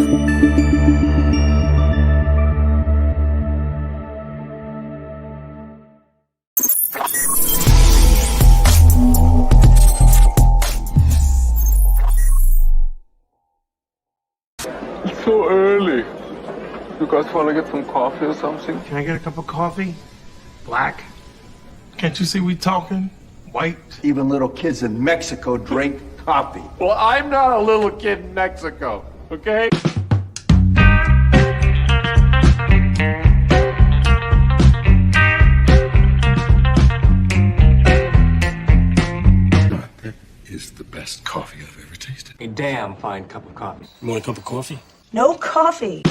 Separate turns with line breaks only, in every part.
It's so early. You guys want to get some coffee or something?
Can I get a cup of coffee? Black? Can't you see we talking? White?
Even little kids in Mexico drink coffee.
Well, I'm not a little kid in Mexico, okay?
That is the best coffee I've ever tasted.
A damn fine cup of coffee.
You want a cup of coffee?
No coffee.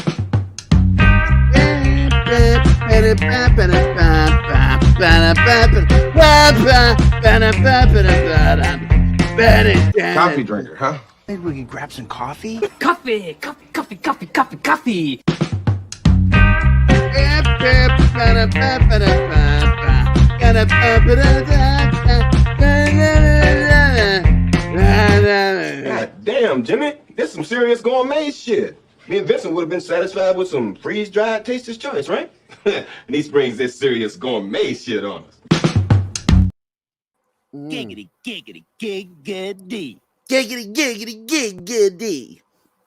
Coffee drinker, huh?
Maybe we could grab some coffee?
Coffee! Coffee, coffee, coffee, coffee, coffee!
God damn, Jimmy. This is some serious gourmet shit. Me and Vincent would have been satisfied with some freeze-dried Taster's Choice, right? And he springs this serious gourmet shit on us.
Giggity, giggity, giggity.
Giggity, giggity, giggity.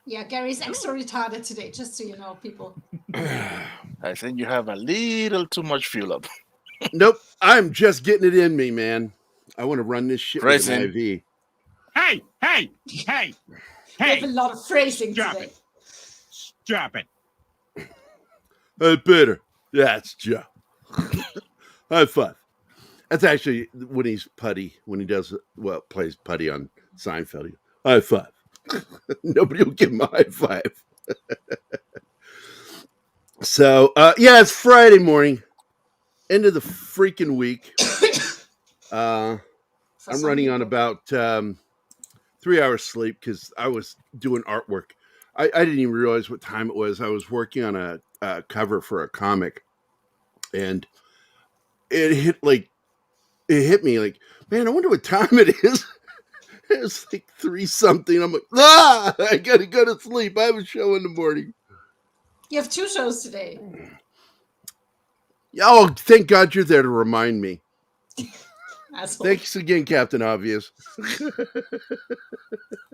Yeah, Gary's extra retarded today, just so you know, people.
I think you have a little too much fuel up.
Nope, I'm just getting it in me, man. I want to run this shit with an IV.
Hey!
We have a lot of phrasing today.
Drop it.
Hey, Peter. Yeah, it's Joe. High five. That's actually when he's putty, when he does, plays putty on Seinfeld. High five. Nobody will give him a high five. So, yeah, it's Friday morning. End of the freaking week. I'm running on about 3 hours sleep because I was doing artwork. I didn't even realize what time it was. I was working on a cover for a comic, and it hit me like, man, I wonder what time it is. It's like 3-something. I'm like, I gotta go to sleep. I have a show in the morning.
You have 2 shows today.
Oh, thank God you're there to remind me.
Asshole.
Thanks again, Captain Obvious.
You're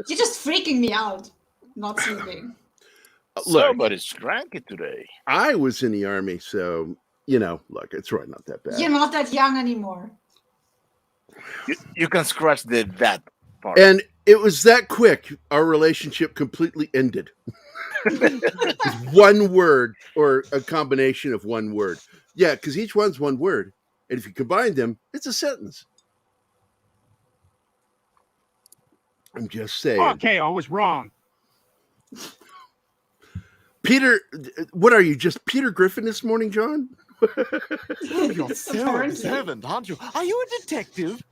just freaking me out. Not sleeping.
Look,
Somebody's cranky today.
I was in the Army, so, look, it's really not that bad.
You're not that young anymore.
You can scratch that part.
And it was that quick, our relationship completely ended. One word or a combination of one word. Yeah, because each one's one word. And if you combine them, it's a sentence. I'm just saying.
Okay, I was wrong.
Peter, what are you, just Peter Griffin this morning, John?
You're so observant, aren't you? Are you a detective?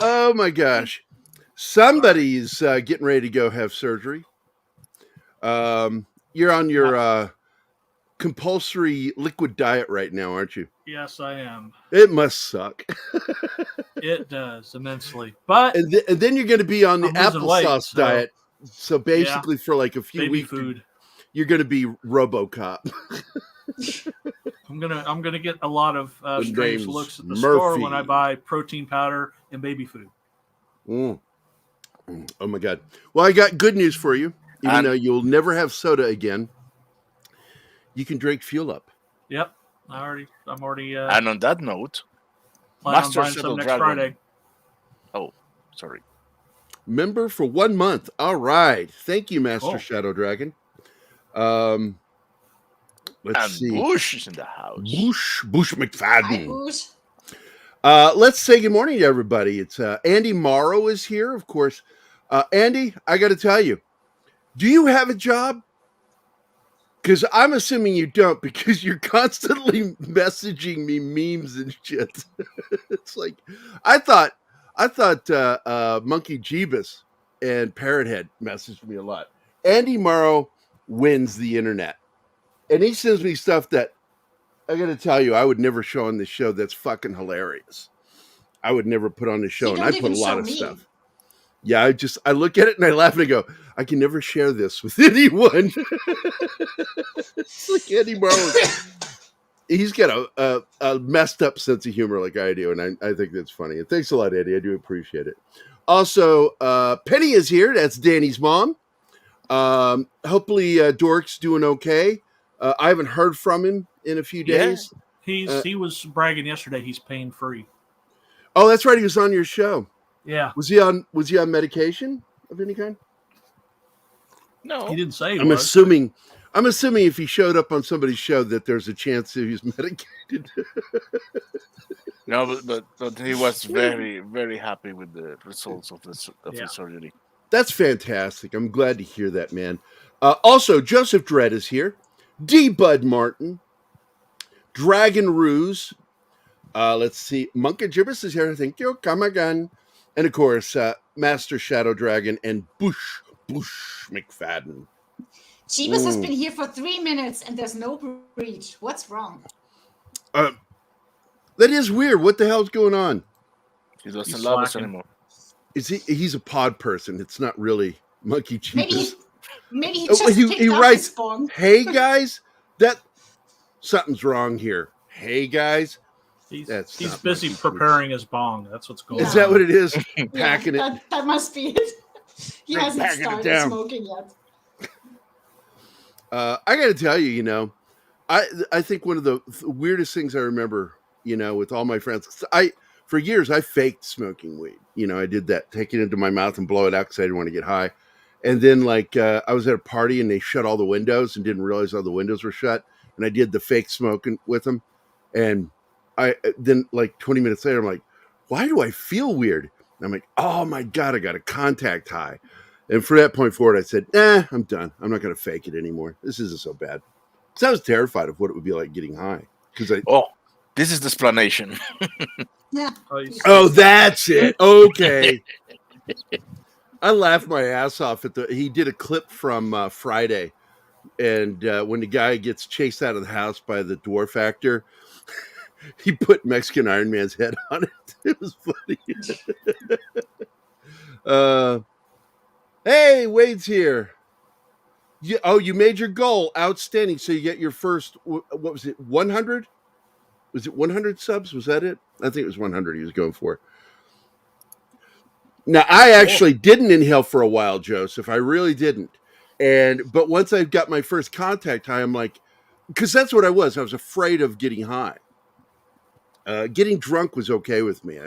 Oh, my gosh. Somebody's getting ready to go have surgery. You're on your compulsory liquid diet right now, aren't you?
Yes, I am.
It must suck.
It does immensely. But
and then you're going to be on the applesauce diet. So basically, for like a few weeks,
food.
You're going to be RoboCop.
I'm gonna get a lot of strange looks at the store when I buy protein powder and baby food.
Oh my God! Well, I got good news for you. Even though you'll never have soda again, you can drink Fuel Up.
Yep, I'm already.
And on that note,
Master Shadow Dragon. Friday.
Oh, sorry.
Member for 1 month. All right, thank you, Master Shadow Dragon. Let's see.
Bush is in the house.
Bush McFadden.
Hi, Bush.
Let's say good morning to everybody. It's Andy Morrow is here, of course. Andy, I got to tell you, do you have a job? Because I'm assuming you don't, because you're constantly messaging me memes and shit. It's like I thought Monkey Jeebus and Parrothead messaged me a lot. Andy Morrow wins the internet, and he sends me stuff that I got to tell you I would never show on this show. That's fucking hilarious. I would never put on the show, and I put a lot of stuff. Yeah, I look at it and I laugh and I go, I can never share this with anyone. It's like Andy Marlowe. He's got a messed up sense of humor like I do, and I think that's funny. And thanks a lot, Andy. I do appreciate it. Also, Penny is here. That's Danny's mom. Hopefully, Dork's doing okay. I haven't heard from him in a few days.
He was bragging yesterday. He's pain free.
Oh, that's right. He was on your show.
Yeah.
Was he on medication of any kind?
No,
he didn't say.
I'm assuming if he showed up on somebody's show that there's a chance that he's medicated.
No, but he was very, very happy with the results of his surgery.
That's fantastic. I'm glad to hear that, man. Also, Joseph Dredd is here. D. Bud Martin. Dragon Ruse. Let's see. Monka Gibbous is here. Thank you. Come again. And of course, Master Shadow Dragon and Bush McFadden.
Jeebus has been here for 3 minutes and there's no breach. What's wrong?
That is weird. What the hell's going on?
He doesn't love us anymore.
He's a pod person. It's not really Monkey Jeebus.
Maybe he just picked up
writes,
his phone.
Hey guys, something's wrong here. Hey guys.
He's busy preparing his bong. That's what's going on.
Is that what it is? Packing it.
That must be it. He hasn't started smoking yet.
I got to tell you, I think one of the weirdest things I remember, with all my friends, for years I faked smoking weed. I did that, take it into my mouth and blow it out because I didn't want to get high. And then I was at a party and they shut all the windows and didn't realize all the windows were shut. And I did the fake smoking with them. And then 20 minutes later, I'm like, why do I feel weird? And I'm like, oh my God, I got a contact high. And from that point forward, I said, I'm done. I'm not going to fake it anymore. This isn't so bad. Because I was terrified of what it would be like getting high.
This is the explanation.
Yeah.
Oh, that's it. Okay. I laughed my ass off he did a clip from Friday. And when the guy gets chased out of the house by the dwarf actor, he put Mexican Iron Man's head on it. It was funny. Hey, Wade's here. You made your goal. Outstanding. So you get your first, what was it, 100? Was it 100 subs? Was that it? I think it was 100 he was going for. Now, I actually didn't inhale for a while, Joseph. I really didn't. But once I got my first contact high, I'm like, because that's what I was. I was afraid of getting high. Getting drunk was okay with me.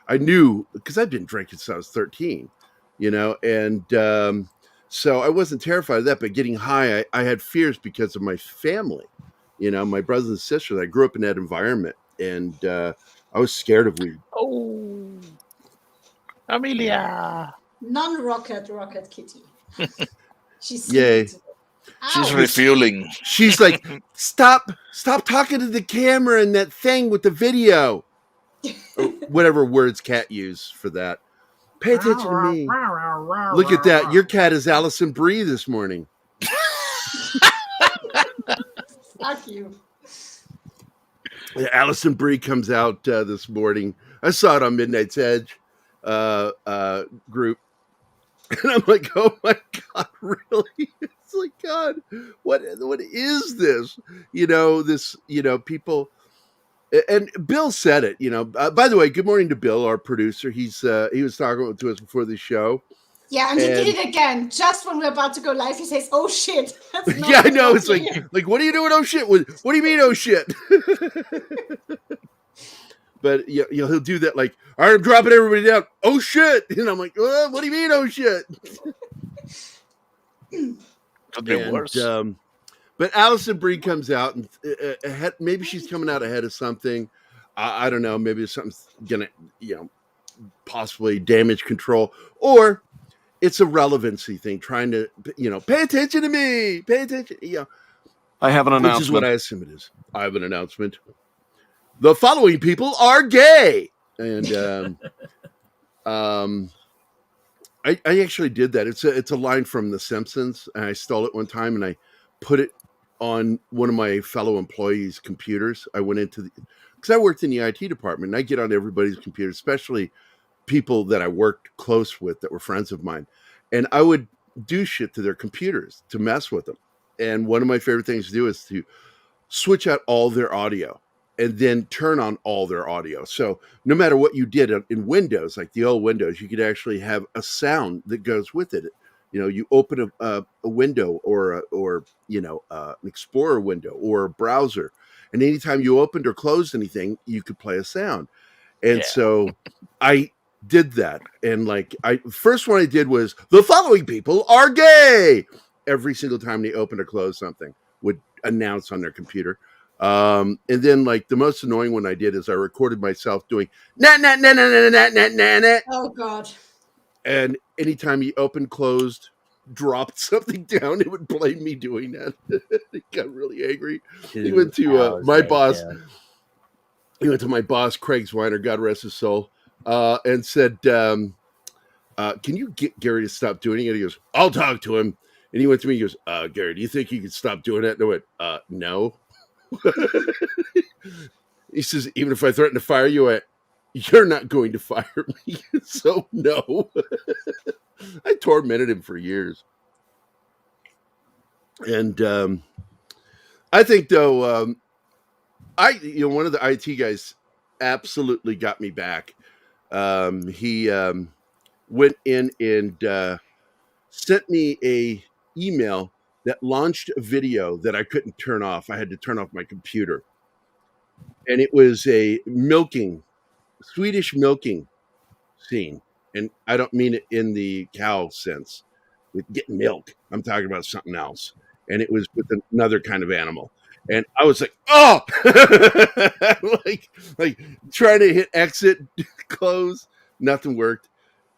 I knew, because I've been drinking since I was 13, and so I wasn't terrified of that. But getting high, I had fears because of my family, my brothers and sisters. I grew up in that environment, and I was scared of weed.
Oh, Amelia.
Non-rocket kitty. She's
yay.
She's refueling.
She's like, stop talking to the camera and that thing with the video. Or whatever words cat use for that. Pay attention to me. Look at that. Your cat is Allison Brie this morning.
Fuck you.
Allison Brie comes out this morning. I saw it on Midnight's Edge group. And I'm like, oh my God, really? It's like, God, what is this? People. And Bill said it, by the way, good morning to Bill, our producer. He was talking to us before the show.
Yeah, and he did it again. Just when we're about to go live, he says, oh shit.
Yeah, I know. It's like, what are you doing? Oh shit. What do you mean? Oh shit. But he'll do that. Like, all right, I'm dropping everybody down. Oh shit. And I'm like, what do you mean? Oh shit.
Could be worse.
But Allison Brie comes out and maybe she's coming out ahead of something. I don't know. Maybe something's gonna, possibly damage control, or it's a relevancy thing, trying to, pay attention to me, pay attention.
I have an announcement.
Which is what I assume it is. I have an announcement. The following people are gay, and I actually did that. It's a line from The Simpsons, and I stole it one time, and I put it on one of my fellow employees' computers. I went into because I worked in the IT department, and I get on everybody's computer, especially people that I worked close with that were friends of mine, and I would do shit to their computers to mess with them. And one of my favorite things to do is to switch out all their audio and then turn on all their audio. So no matter what you did in Windows, like the old Windows, you could actually have a sound that goes with it. You know, you open a window or an Explorer window or a browser, and anytime you opened or closed anything, you could play a sound. And so I did that. And like first one I did was the following people are gay. Every single time they opened or closed something would announce on their computer. And then like the most annoying one I did is I recorded myself doing nah.
Oh God.
And anytime he opened, closed, dropped something down, it would play me doing that. He got really angry. He went to my boss. He went to my boss, Craig Zweiner, God rest his soul, and said, can you get Gerry to stop doing it? He goes, I'll talk to him. And he went to me, he goes, Gerry, do you think you could stop doing that? And I went, no. He says, even if I threaten to fire you, you're not going to fire me. So no. I tormented him for years. And I think though, one of the IT guys absolutely got me back. He went in and sent me a email that launched a video that I couldn't turn off. I had to turn off my computer. And it was a Swedish milking scene. And I don't mean it in the cow sense with getting milk. I'm talking about something else. And it was with another kind of animal. And I was like, oh, like trying to hit exit, close, nothing worked.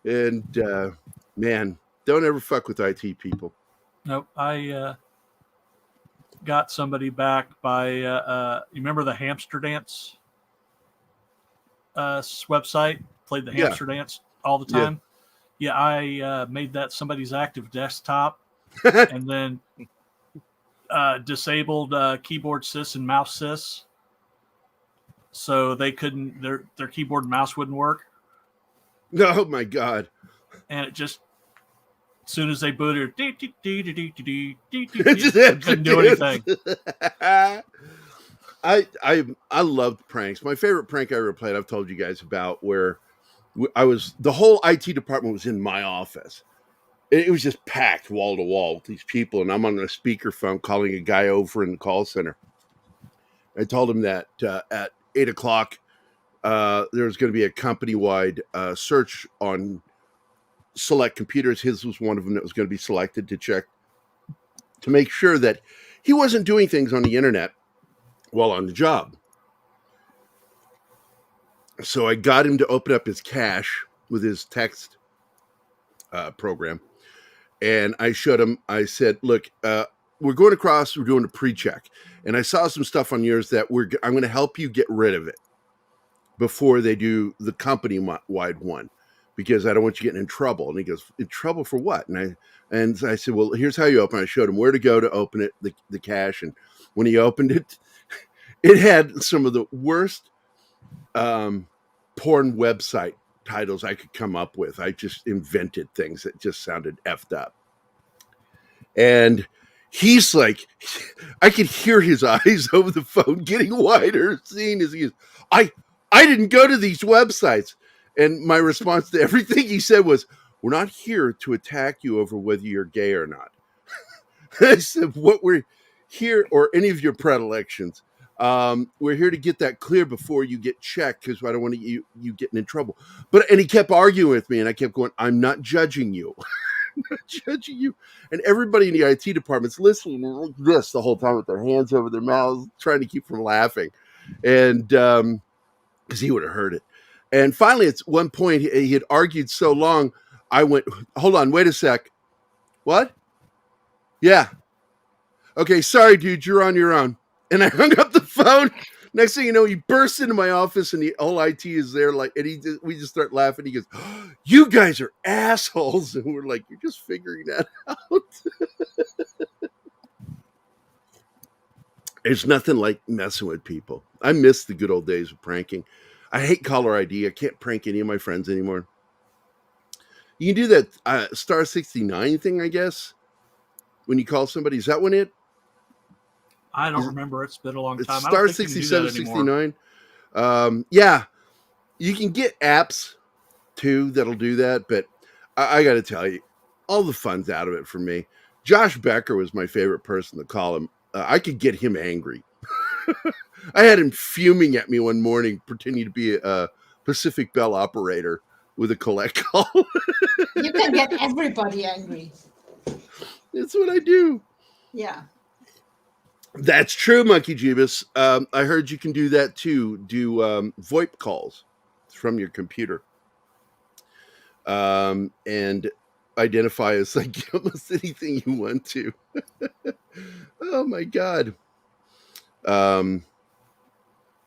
And man, don't ever fuck with IT people.
Nope. I got somebody back by, you remember the Hamster Dance website? Played the Hamster Dance all the time. Yeah, I made that somebody's active desktop and then disabled keyboard sys and mouse sys, so they couldn't, their keyboard and mouse wouldn't work.
Oh my God.
And it just, as soon as they booted, couldn't do anything.
I loved pranks. My favorite prank I ever played, I've told you guys about, where the whole IT department was in my office. It was just packed wall to wall with these people, and I'm on a speakerphone calling a guy over in the call center. I told him that at 8:00 there was going to be a company-wide search on select computers. His was one of them that was going to be selected to check to make sure that he wasn't doing things on the internet while on the job. So I got him to open up his cache with his text program. And I showed him, I said, look, we're going across, we're doing a pre-check. And I saw some stuff on yours that I'm going to help you get rid of it before they do the company-wide one, because I don't want you getting in trouble. And he goes, in trouble for what? And I said, well, here's how you open it. I showed him where to go to open it, the cache. And when he opened it, it had some of the worst porn website titles I could come up with. I just invented things that just sounded effed up. And he's like, I could hear his eyes over the phone getting wider, seeing as he goes, I didn't go to these websites. And my response to everything he said was, we're not here to attack you over whether you're gay or not. I said, what we're here, or any of your predilections, we're here to get that clear before you get checked, because I don't want you getting in trouble. And he kept arguing with me, and I kept going, I'm not judging you. I'm not judging you. And everybody in the IT department's listening like this the whole time with their hands over their mouths, trying to keep from laughing. And because he would have heard it. And finally, at one point, he had argued so long, I went, hold on, wait a sec. What? Yeah. Okay, sorry, dude, you're on your own. And I hung up the phone. Next thing you know, he bursts into my office, and the whole IT is there. Like, and we just start laughing. He goes, oh, "You guys are assholes," and we're like, "You're just figuring that out." There's nothing like messing with people. I miss the good old days of pranking. I hate caller ID. I can't prank any of my friends anymore. You can do that star 69 thing, I guess. When you call somebody, is that one it?
I don't remember. It's been a long time.
It's star 67, 69. Yeah, you can get apps too that'll do that, but I got to tell you, all the fun's out of it for me. Josh Becker was my favorite person to call him. I could get him angry. I had him fuming at me one morning, pretending to be a Pacific Bell operator with a collect call.
You can get everybody angry.
That's what I do.
Yeah.
That's true, Monkey Jeebus. I heard you can do that too. Do VoIP calls from your computer. And identify as like almost anything you want to. Oh my God. I'm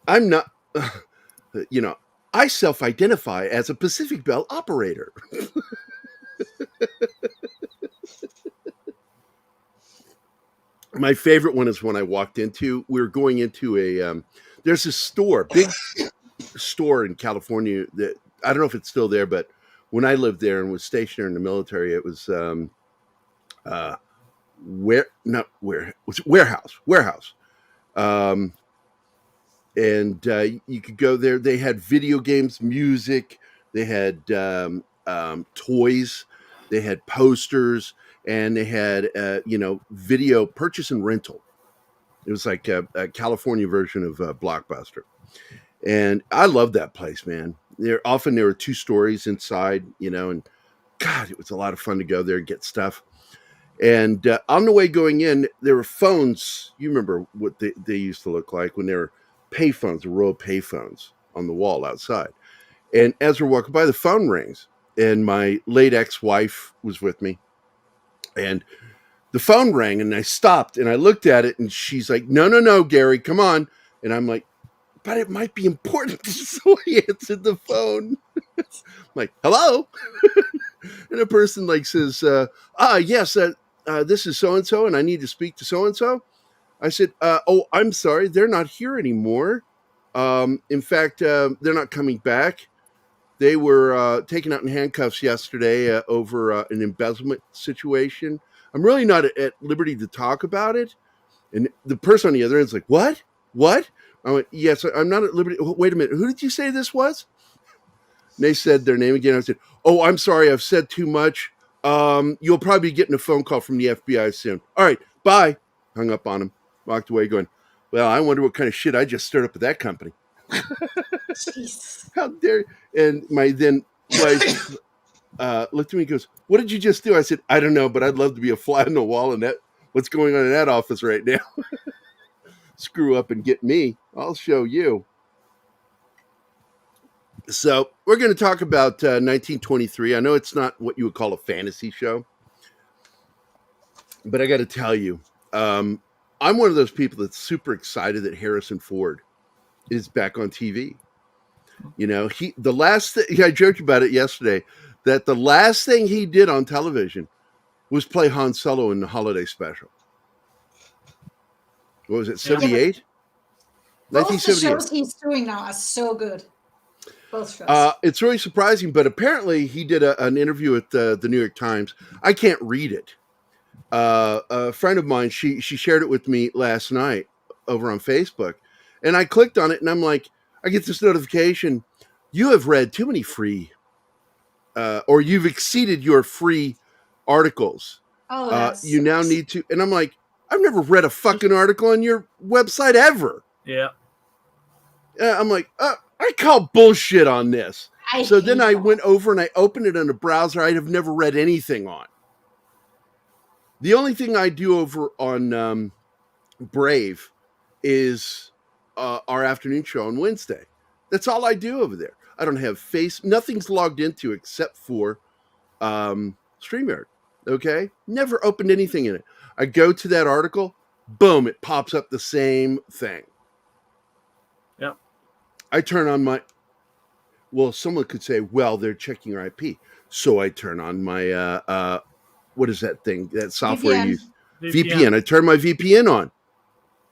not, I self-identify as a Pacific Bell operator. My favorite one is when I walked into, we were going into there's this store, big store in California that, I don't know if it's still there, but when I lived there and was stationed there in the military, it was warehouse. And you could go there. They had video games, music. They had toys. They had posters, and they had video purchase and rental. It was like a California version of Blockbuster, and I loved that place, man. There were 2 stories inside, and God, it was a lot of fun to go there and get stuff. And on the way going in, there were phones. You remember what they used to look like when they were payphones, a row of payphones on the wall outside. And as we're walking by, the phone rings, and my late ex-wife was with me. And the phone rang, and I stopped, and I looked at it, and she's like, no, Gerry, come on. And I'm like, but it might be important. So I answered the phone. I'm like, hello? And a person like says, yes, this is so-and-so, and I need to speak to so-and-so. I said, oh, I'm sorry, they're not here anymore. In fact, they're not coming back. They were taken out in handcuffs yesterday over an embezzlement situation. I'm really not at liberty to talk about it. And the person on the other end is like, what? I went, yes, I'm not at liberty. Wait a minute. Who did you say this was? And they said their name again. I said, oh, I'm sorry. I've said too much. You'll probably be getting a phone call from the FBI soon. All right. Bye. Hung up on him. Walked away going, well, I wonder what kind of shit I just stirred up at that company.
Jeez.
How dare you? And my then wife looked at me and goes, what did you just do? I said, I don't know, but I'd love to be a fly on the wall in that. What's going on in that office right now? Screw up and get me. I'll show you. So we're going to talk about 1923. I know it's not what you would call a fantasy show, but I got to tell you, I'm one of those people that's super excited that Harrison Ford is back on TV. The last thing, I joked about it yesterday, that the last thing he did on television was play Han Solo in the holiday special. What was it, 78?
Both the shows he's doing now are so good. Both shows.
It's really surprising, but apparently he did an interview at the New York Times. I can't read it. A friend of mine, she shared it with me last night over on Facebook, and I clicked on it, and I'm like, I get this notification, you have read too many free, or you've exceeded your free articles.
Oh,
you now need to, and I'm like, I've never read a fucking article on your website ever.
Yeah.
I'm like, I call bullshit on this. So then I went over and I opened it on a browser I have never read anything on. The only thing I do over on Brave is our afternoon show on Wednesday. That's all I do over there. I don't have nothing's logged into except for StreamYard. Okay? Never opened anything in it. I go to that article, boom, it pops up the same thing.
Yep.
I turn on someone could say, well, they're checking your IP. So I turn on my, what is that thing? That software you use? VPN. I turn my VPN on.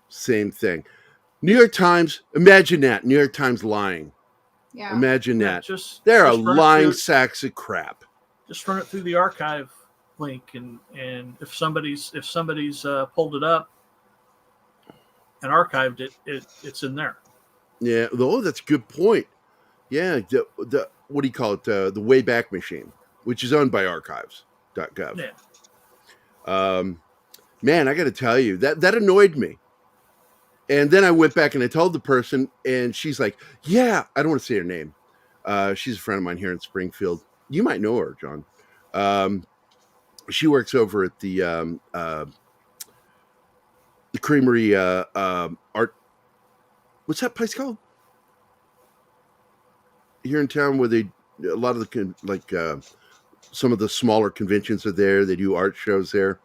Same thing. New York Times, imagine that. New York Times lying.
Yeah.
Imagine that. They're a lying sacks of crap.
just run it through the archive link, and if somebody's pulled it up and archived it, it's in there.
Yeah. Oh, that's a good point. Yeah. The what do you call it? The Wayback Machine, which is owned by archives.gov.
Yeah.
Man, I got to tell you, that annoyed me. And then I went back and I told the person, and she's like, yeah, I don't want to say her name. She's a friend of mine here in Springfield. You might know her, John. She works over at the Creamery Art. What's that place called? Here in town, where a lot of the some of the smaller conventions are there. They do art shows there.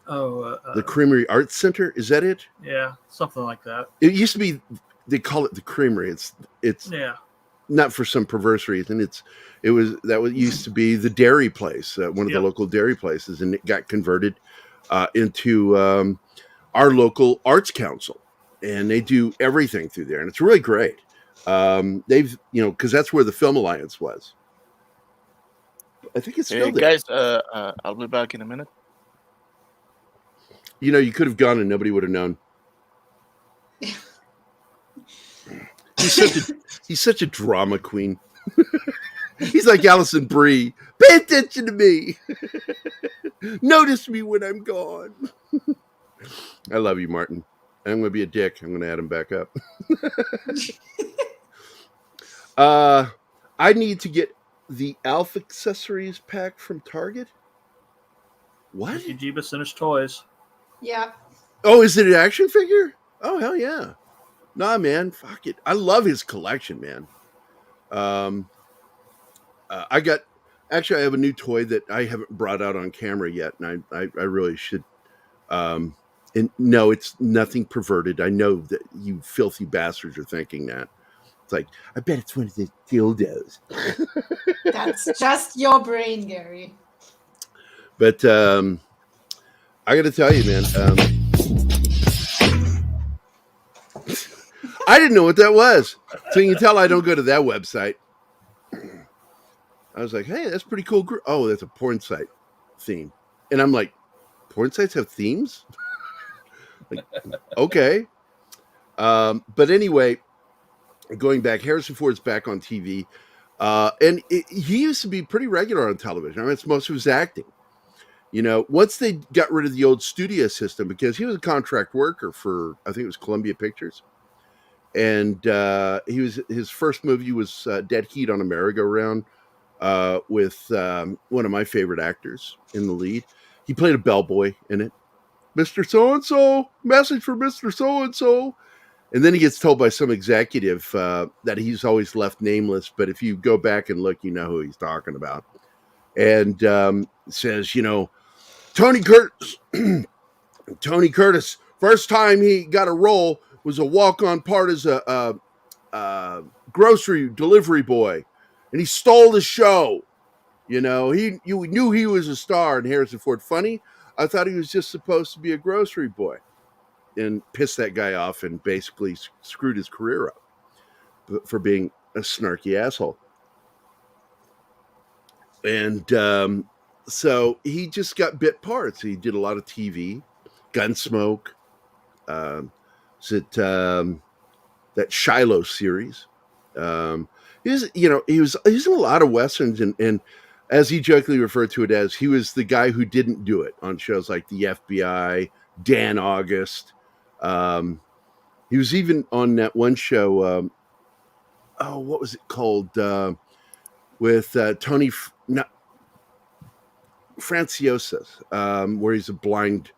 The Creamery Arts Center, is that it?
Yeah, something like that.
It used to be. They call it the Creamery. It's
yeah.
Not for some perverse reason. It used to be the dairy place, one of the local dairy places, and it got converted into our local arts council, and they do everything through there, and it's really great. They've because that's where the Film Alliance was. I think it's still there.
Guys, I'll be back in a minute.
You could have gone and nobody would have known. He's such a drama queen. He's like Alison Brie. Pay attention to me. Notice me when I'm gone. I love you, Martin. I'm going to be a dick. I'm going to add him back up. I need to get the Alf accessories pack from Target. What?
Mickey Jeebus and his toys.
Yeah.
Oh, is it an action figure? Oh, hell yeah. Nah, man, fuck it. I love his collection, man. I have a new toy that I haven't brought out on camera yet, and I really should. And no, it's nothing perverted. I know that you filthy bastards are thinking that. It's like, I bet it's one of the dildos.
That's just your brain, Gerry.
But I got to tell you, man. I didn't know what that was. So you can tell I don't go to that website. I was like, hey, that's pretty cool. Oh, that's a porn site theme. And I'm like, porn sites have themes? Like, okay. But anyway, going back, Harrison Ford's back on TV. And he used to be pretty regular on television. I mean, it's most of his acting. Once they got rid of the old studio system, because he was a contract worker for, I think it was Columbia Pictures. And his first movie was Dead Heat on a Merry-Go-Round with one of my favorite actors in the lead. He played a bellboy in it. Mr. So-and-so, message for Mr. So-and-so. And then he gets told by some executive that he's always left nameless. But if you go back and look, you know who he's talking about. And says, Tony Curtis, first time he got a role was a walk-on part as a grocery delivery boy, and he stole the show. You knew he was a star. And Harrison Ford, funny, I thought he was just supposed to be a grocery boy, and pissed that guy off and basically screwed his career up for being a snarky asshole. And so he just got bit parts. He did a lot of TV, Gunsmoke. That Shiloh series. He was in a lot of westerns, and as he jokingly referred to it as, he was the guy who didn't do it on shows like the FBI, Dan August. He was even on that one show. What was it called? With Tony Franciosa, where he's a blind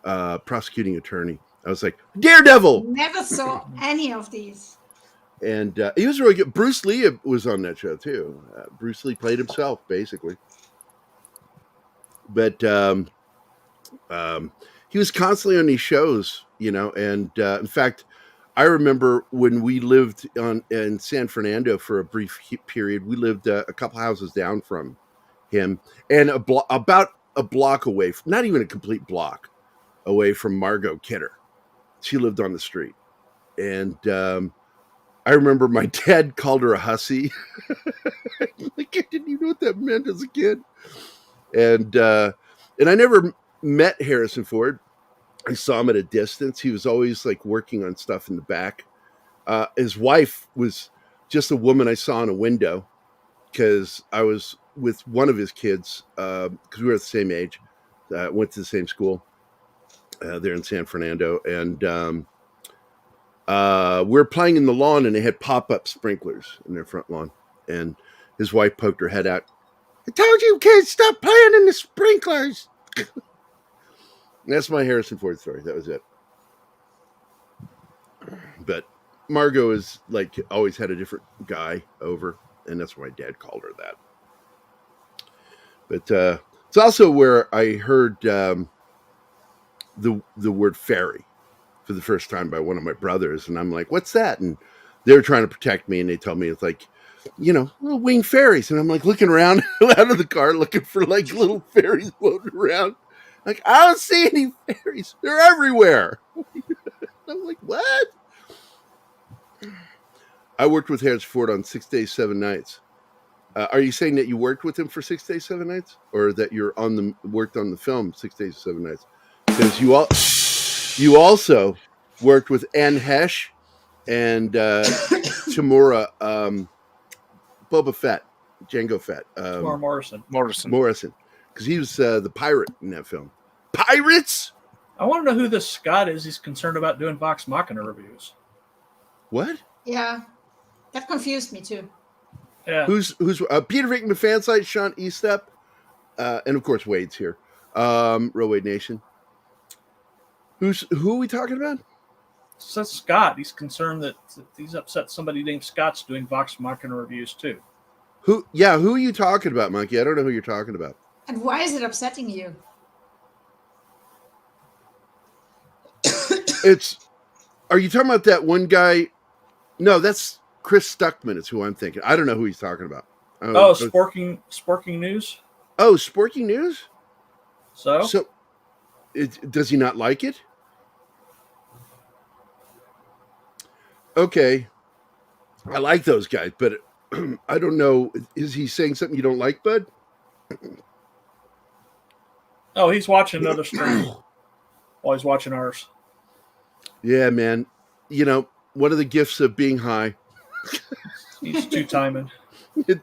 prosecuting attorney. I was like, Daredevil!
Never saw any of these.
And he was really good. Bruce Lee was on that show, too. Bruce Lee played himself, basically. But he was constantly on these shows, and in fact, I remember when we lived in San Fernando for a brief period, we lived a couple houses down from him, and about a block away, not even a complete block away from Margot Kidder. She lived on the street. And I remember my dad called her a hussy. Like, I didn't even know what that meant as a kid. And I never met Harrison Ford. I saw him at a distance. He was always like working on stuff in the back. His wife was just a woman I saw in a window because I was with one of his kids because we were at the same age. Went to the same school there in San Fernando. And we were playing in the lawn, and they had pop-up sprinklers in their front lawn. And his wife poked her head out. I told you kids, stop playing in the sprinklers. That's my Harrison Ford story. That was it. But Margot is like always had a different guy over, and that's why Dad called her that. But it's also where I heard the word fairy for the first time by one of my brothers, and I'm like, "What's that?" And they were trying to protect me, and they told me it's like, little winged fairies. And I'm like looking around out of the car, looking for like little fairies floating around. Like, I don't see any fairies. They're everywhere. I'm like, what? I worked with Harrison Ford on 6 Days, 7 Nights. Are you saying that you worked with him for 6 Days, 7 Nights, or that you're worked on the film 6 Days, 7 Nights? Because you also worked with Anne Hesh and Tamura Boba Fett, Jango Fett, Morrison, because he was the pirate in that film. Pirates.
I want to know who this Scott is. He's concerned about doing Vox Machina reviews.
What?
Yeah, that confused me too.
Yeah.
Who's Peter Venkman fan site, Sean Estep, and of course Wade's here. Real Wade Nation. Who are we talking about?
So Scott. He's concerned that he's upset somebody named Scott's doing Vox Machina reviews too.
Who are you talking about, Monkey? I don't know who you're talking about.
And why is it upsetting you?
Are you talking about that one guy? No, that's Chris Stuckman is who I'm thinking. I don't know who he's talking about.
Sporking News?
Oh, Sporking News?
So
does he not like it? Okay. I like those guys, but I don't know. Is he saying something you don't like, bud?
Oh, he's watching another stream while he's watching ours.
Yeah, man. One of the gifts of being high.
He's two-timing.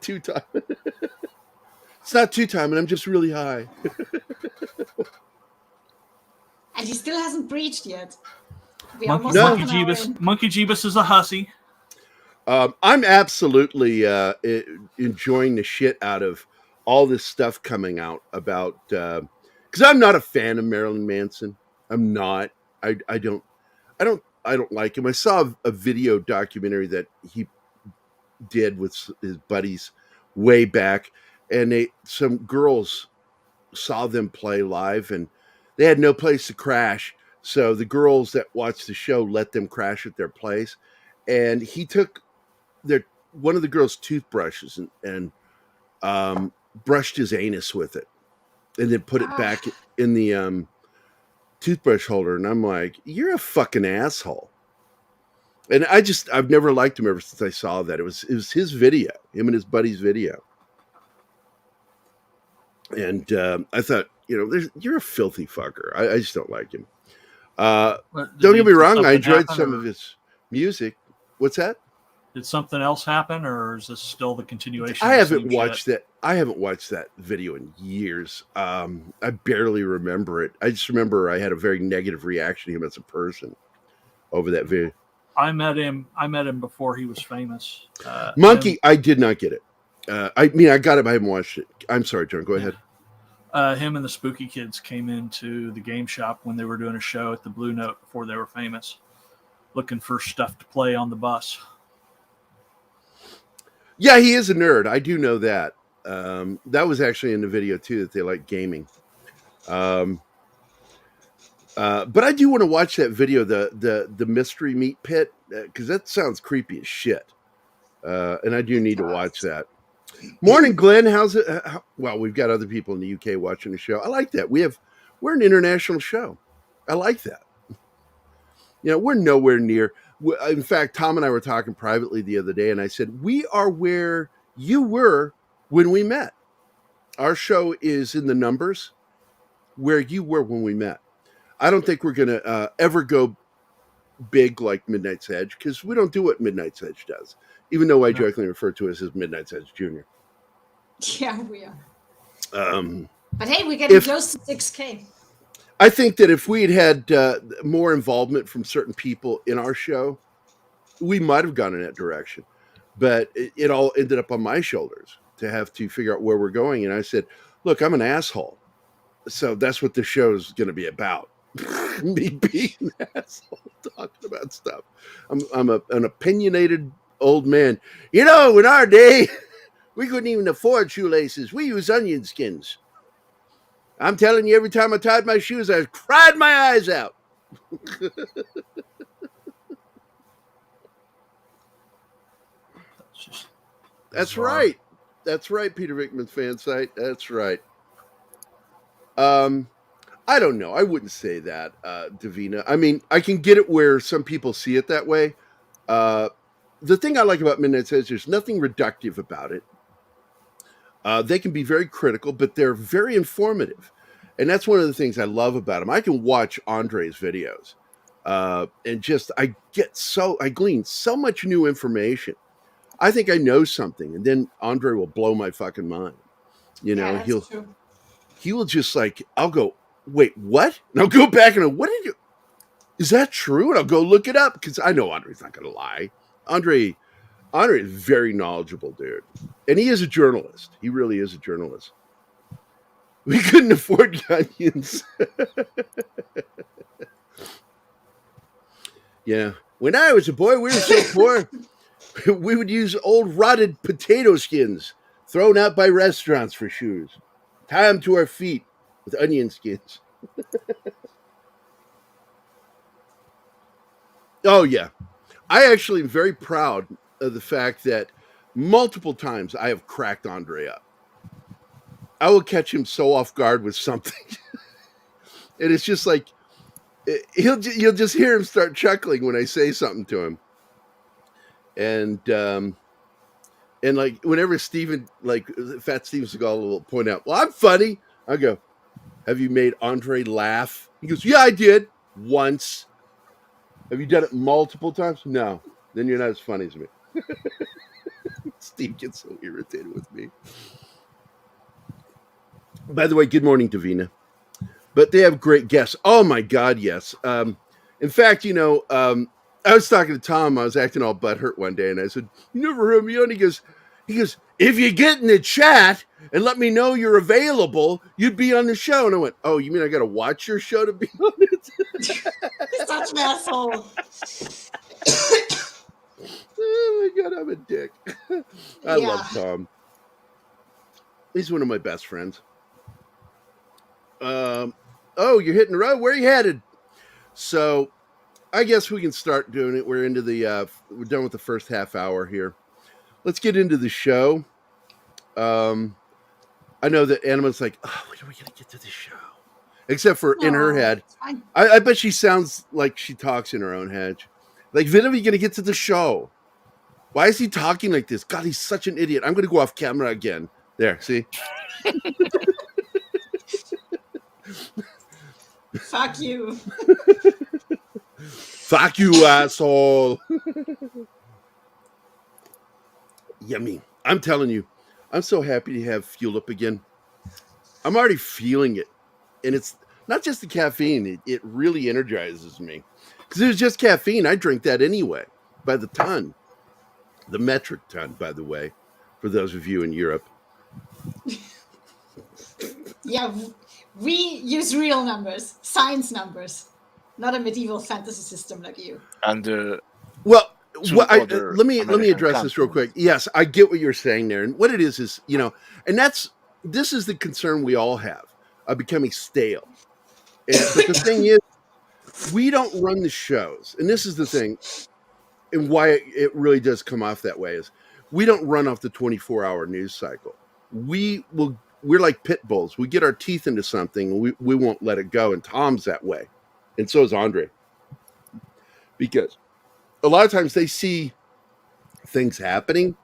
Two-timing. It's not two-timing. I'm just really high.
And he still hasn't breached yet.
Monkey Jeebus is a hussy.
I'm absolutely enjoying the shit out of all this stuff coming out about because I'm not a fan of Marilyn Manson. I'm not. I don't like him. I saw a video documentary that he did with his buddies way back, and some girls saw them play live, and they had no place to crash. So the girls that watched the show let them crash at their place, and he took one of the girls' toothbrushes and brushed his anus with it, and then put it back in the toothbrush holder. And I'm like, you're a fucking asshole. And I've never liked him ever since I saw that. It was his video, him and his buddy's video. And I thought, you're a filthy fucker. I just don't like him. Don't get me wrong. I enjoyed some of his music. What's that?
Did something else happen, or is this still the continuation?
I haven't watched that video in years. I barely remember it. I just remember I had a very negative reaction to him as a person over that video.
I met him before he was famous.
Monkey, I did not get it. I got it, but I haven't watched it. I'm sorry, John. Go ahead.
Him and the Spooky Kids came into the game shop when they were doing a show at the Blue Note before they were famous, looking for stuff to play on the bus.
Yeah, he is a nerd. I do know that. That was actually in the video too, that they like gaming. But I do want to watch that video, the mystery meat pit, because that sounds creepy as shit. And I do need to watch that. Morning, Glenn. How's it? Well, we've got other people in the UK watching the show. I like that. We're an international show. I like that. We're nowhere near. In fact, Tom and I were talking privately the other day, and I said, we are where you were when we met. Our show is in the numbers where you were when we met. I don't think we're going to ever go big like Midnight's Edge, because we don't do what Midnight's Edge does, even though I jokingly refer to us as Midnight's Edge Jr.
Yeah, we are.
But
hey, we're getting close to 6K.
I think that if we had more involvement from certain people in our show, we might have gone in that direction. But it all ended up on my shoulders to have to figure out where we're going. And I said, look, I'm an asshole. So that's what the show is going to be about. Me being an asshole, talking about stuff. I'm an opinionated old man. You know, in our day, we couldn't even afford shoelaces. We use onion skins. I'm telling you, every time I tied my shoes, I cried my eyes out. That's right. That's right, Peter Vickman's fan site. That's right. I don't know. I wouldn't say that, Davina. I mean, I can get it where some people see it that way. The thing I like about Midnight Edge, there's nothing reductive about it. They can be very critical, but they're very informative. And that's one of the things I love about them. I can watch Andre's videos and just, I glean so much new information. I think I know something, and then Andre will blow my fucking mind. You know, he will just like, I'll go, wait, what? And I'll go back and is that true? And I'll go look it up, because I know Andre's not going to lie. Andre is a very knowledgeable dude. And he is a journalist. He really is a journalist. We couldn't afford onions. Yeah. When I was a boy, we were so poor, we would use old rotted potato skins thrown out by restaurants for shoes. Tie them to our feet with onion skins. Oh, yeah. I actually am very proud of the fact that multiple times I have cracked Andre up. I will catch him so off guard with something. And it's just like, you'll just hear him start chuckling when I say something to him. And like, whenever Steven, like Fat Steven Seagal will point out, well, I'm funny. I go, have you made Andre laugh? He goes, yeah, I did once. Have you done it multiple times? No. Then you're not as funny as me. Steve gets so irritated with me. By the way, good morning, Davina. But they have great guests. Oh, my God, yes. In fact, you know, I was talking to Tom. I was acting all butthurt one day, and I said, you never heard me on? He goes, if you get in the chat and let me know you're available, you'd be on the show. And I went, oh, you mean I got to watch your show to be on it?
You're such an asshole.
Oh, my God, I'm a dick. I love Tom. He's one of my best friends. Oh, you're hitting the road. Where are you headed? So I guess we can start doing it. We're into the, we're done with the first half hour here. Let's get into the show. I know that Anima's like, oh, when are we going to get to the show? Except for in her head. I bet she sounds like she talks in her own head. Like, when are we going to get to the show? Why is he talking like this? God, he's such an idiot. I'm going to go off camera again. There, see?
Fuck you.
Fuck you, asshole. Yummy. I'm telling you, I'm so happy to have Fuel Up again. I'm already feeling it. And it's not just the caffeine. It really energizes me. Because it was just caffeine. I drink that anyway, by the ton. The metric ton, by the way, for those of you in Europe.
Yeah, we use real numbers, science numbers, not a medieval fantasy system like you.
And
well, let me address this real quick. Yes, I get what you're saying there, and what it is, you know, and this is the concern we all have of becoming stale. But the thing is, we don't run the shows, and this is the thing, and why it really does come off that way is we don't run off the 24-hour news cycle. We're like pit bulls. We get our teeth into something, and we won't let it go. And Tom's that way, and so is Andre. Because a lot of times they see things happening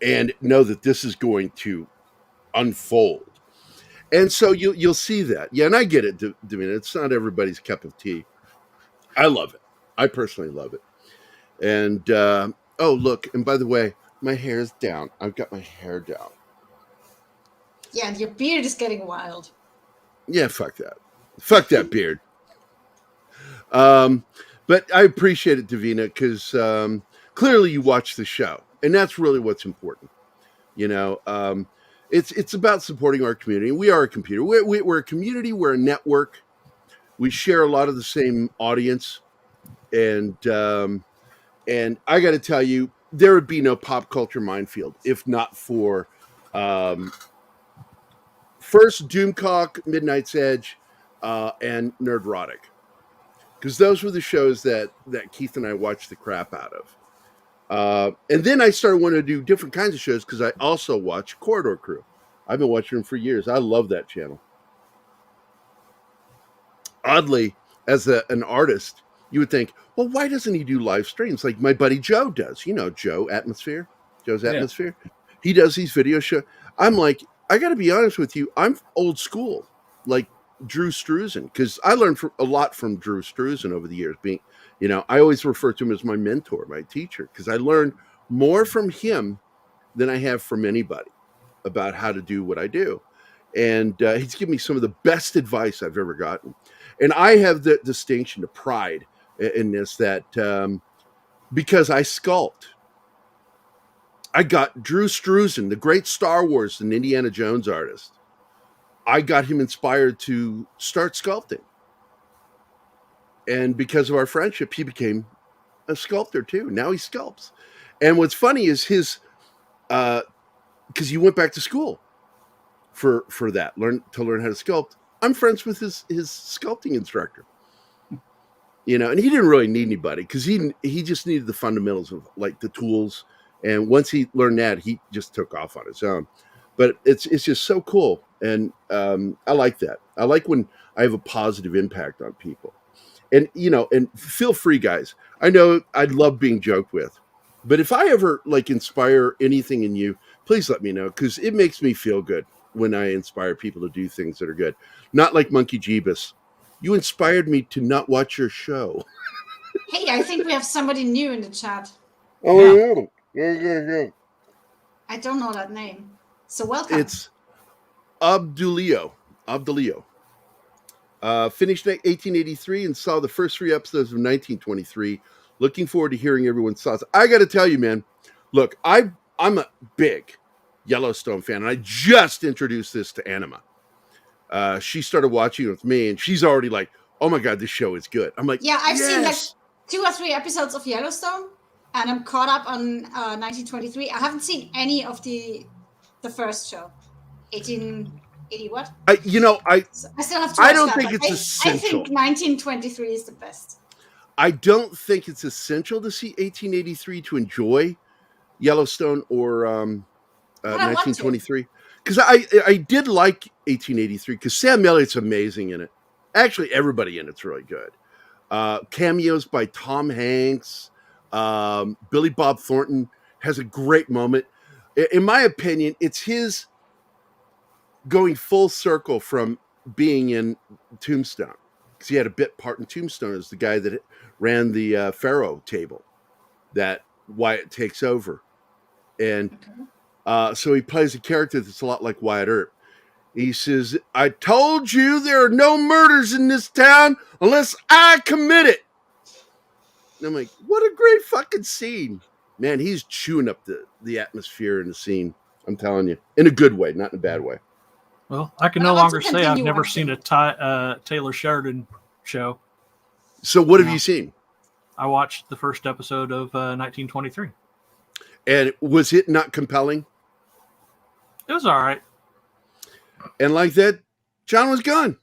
and know that this is going to unfold. And so you'll see that. Yeah, and I get it, Davina. It's not everybody's cup of tea. I love it. I personally love it. And, oh, look, and by the way, my hair's down. I've got my hair down.
Yeah, and your beard is getting wild.
Yeah, fuck that. Fuck that beard. But I appreciate it, Davina, because clearly you watch the show. And that's really what's important. You know, it's about supporting our community. We are a computer. We're a community. We're a network. We share a lot of the same audience. And I got to tell you, there would be no pop culture minefield if not for first Doomcock, Midnight's Edge, and Nerdrotic, because those were the shows that Keith and I watched the crap out of. And then I started wanting to do different kinds of shows because I also watch Corridor Crew. I've been watching them for years. I love that channel. Oddly, as an artist, you would think, well, why doesn't he do live streams like my buddy Joe does? You know, Joe's Atmosphere. He does these video shows. I'm like, I got to be honest with you. I'm old school, like Drew Struzan, because I learned a lot from Drew Struzan over the years. Being, you know, I always refer to him as my mentor, my teacher, because I learned more from him than I have from anybody about how to do what I do. And he's given me some of the best advice I've ever gotten. And I have the distinction, the pride in this, that because I sculpt, I got Drew Struzan, the great Star Wars and Indiana Jones artist. I got him inspired to start sculpting. And because of our friendship, he became a sculptor too. Now he sculpts. And what's funny is his, because he went back to school for that, learn how to sculpt. I'm friends with his sculpting instructor. You know, and he didn't really need anybody because he just needed the fundamentals of like the tools. And once he learned that, he just took off on his own. But it's just so cool. And I like that. I like when I have a positive impact on people. And, you know, and feel free, guys. I know I love being joked with. But if I ever like inspire anything in you, please let me know, because it makes me feel good when I inspire people to do things that are good. Not like Monkey Jeebus. You inspired me to not watch your show.
Hey, I think we have somebody new in the chat.
Oh, yeah.
I don't know that name. So welcome.
It's Abdulio. Finished 1883 and saw the first 3 episodes of 1923. Looking forward to hearing everyone's thoughts. I got to tell you, man, look, I'm a big Yellowstone fan, and I just introduced this to Anima. She started watching it with me, and she's already like, oh my God, this show is good. I'm like,
yeah, I've seen like 2 or 3 episodes of Yellowstone, and I'm caught up on 1923. I haven't seen any of the first show, 1880 what?
I
still have to.
I don't think it's essential.
I think 1923 is the best.
I don't think it's essential to see 1883 to enjoy Yellowstone or 1923. Because I did like 1883 because Sam Elliott's amazing in it. Actually, everybody in it's really good. Cameos by Tom Hanks. Billy Bob Thornton has a great moment. In my opinion, it's his going full circle from being in Tombstone. Because he had a bit part in Tombstone as the guy that ran the Pharaoh table that Wyatt takes over. And so he plays a character that's a lot like Wyatt Earp. He says, I told you there are no murders in this town unless I commit it. And I'm like, what a great fucking scene. Man, he's chewing up the atmosphere and the scene. I'm telling you. In a good way, not in a bad way.
Well, I can no longer say I've never seen a Taylor Sheridan show.
So what have you seen?
I watched the first episode of 1923. And
was it not compelling?
It was all right.
And like that, John was gone.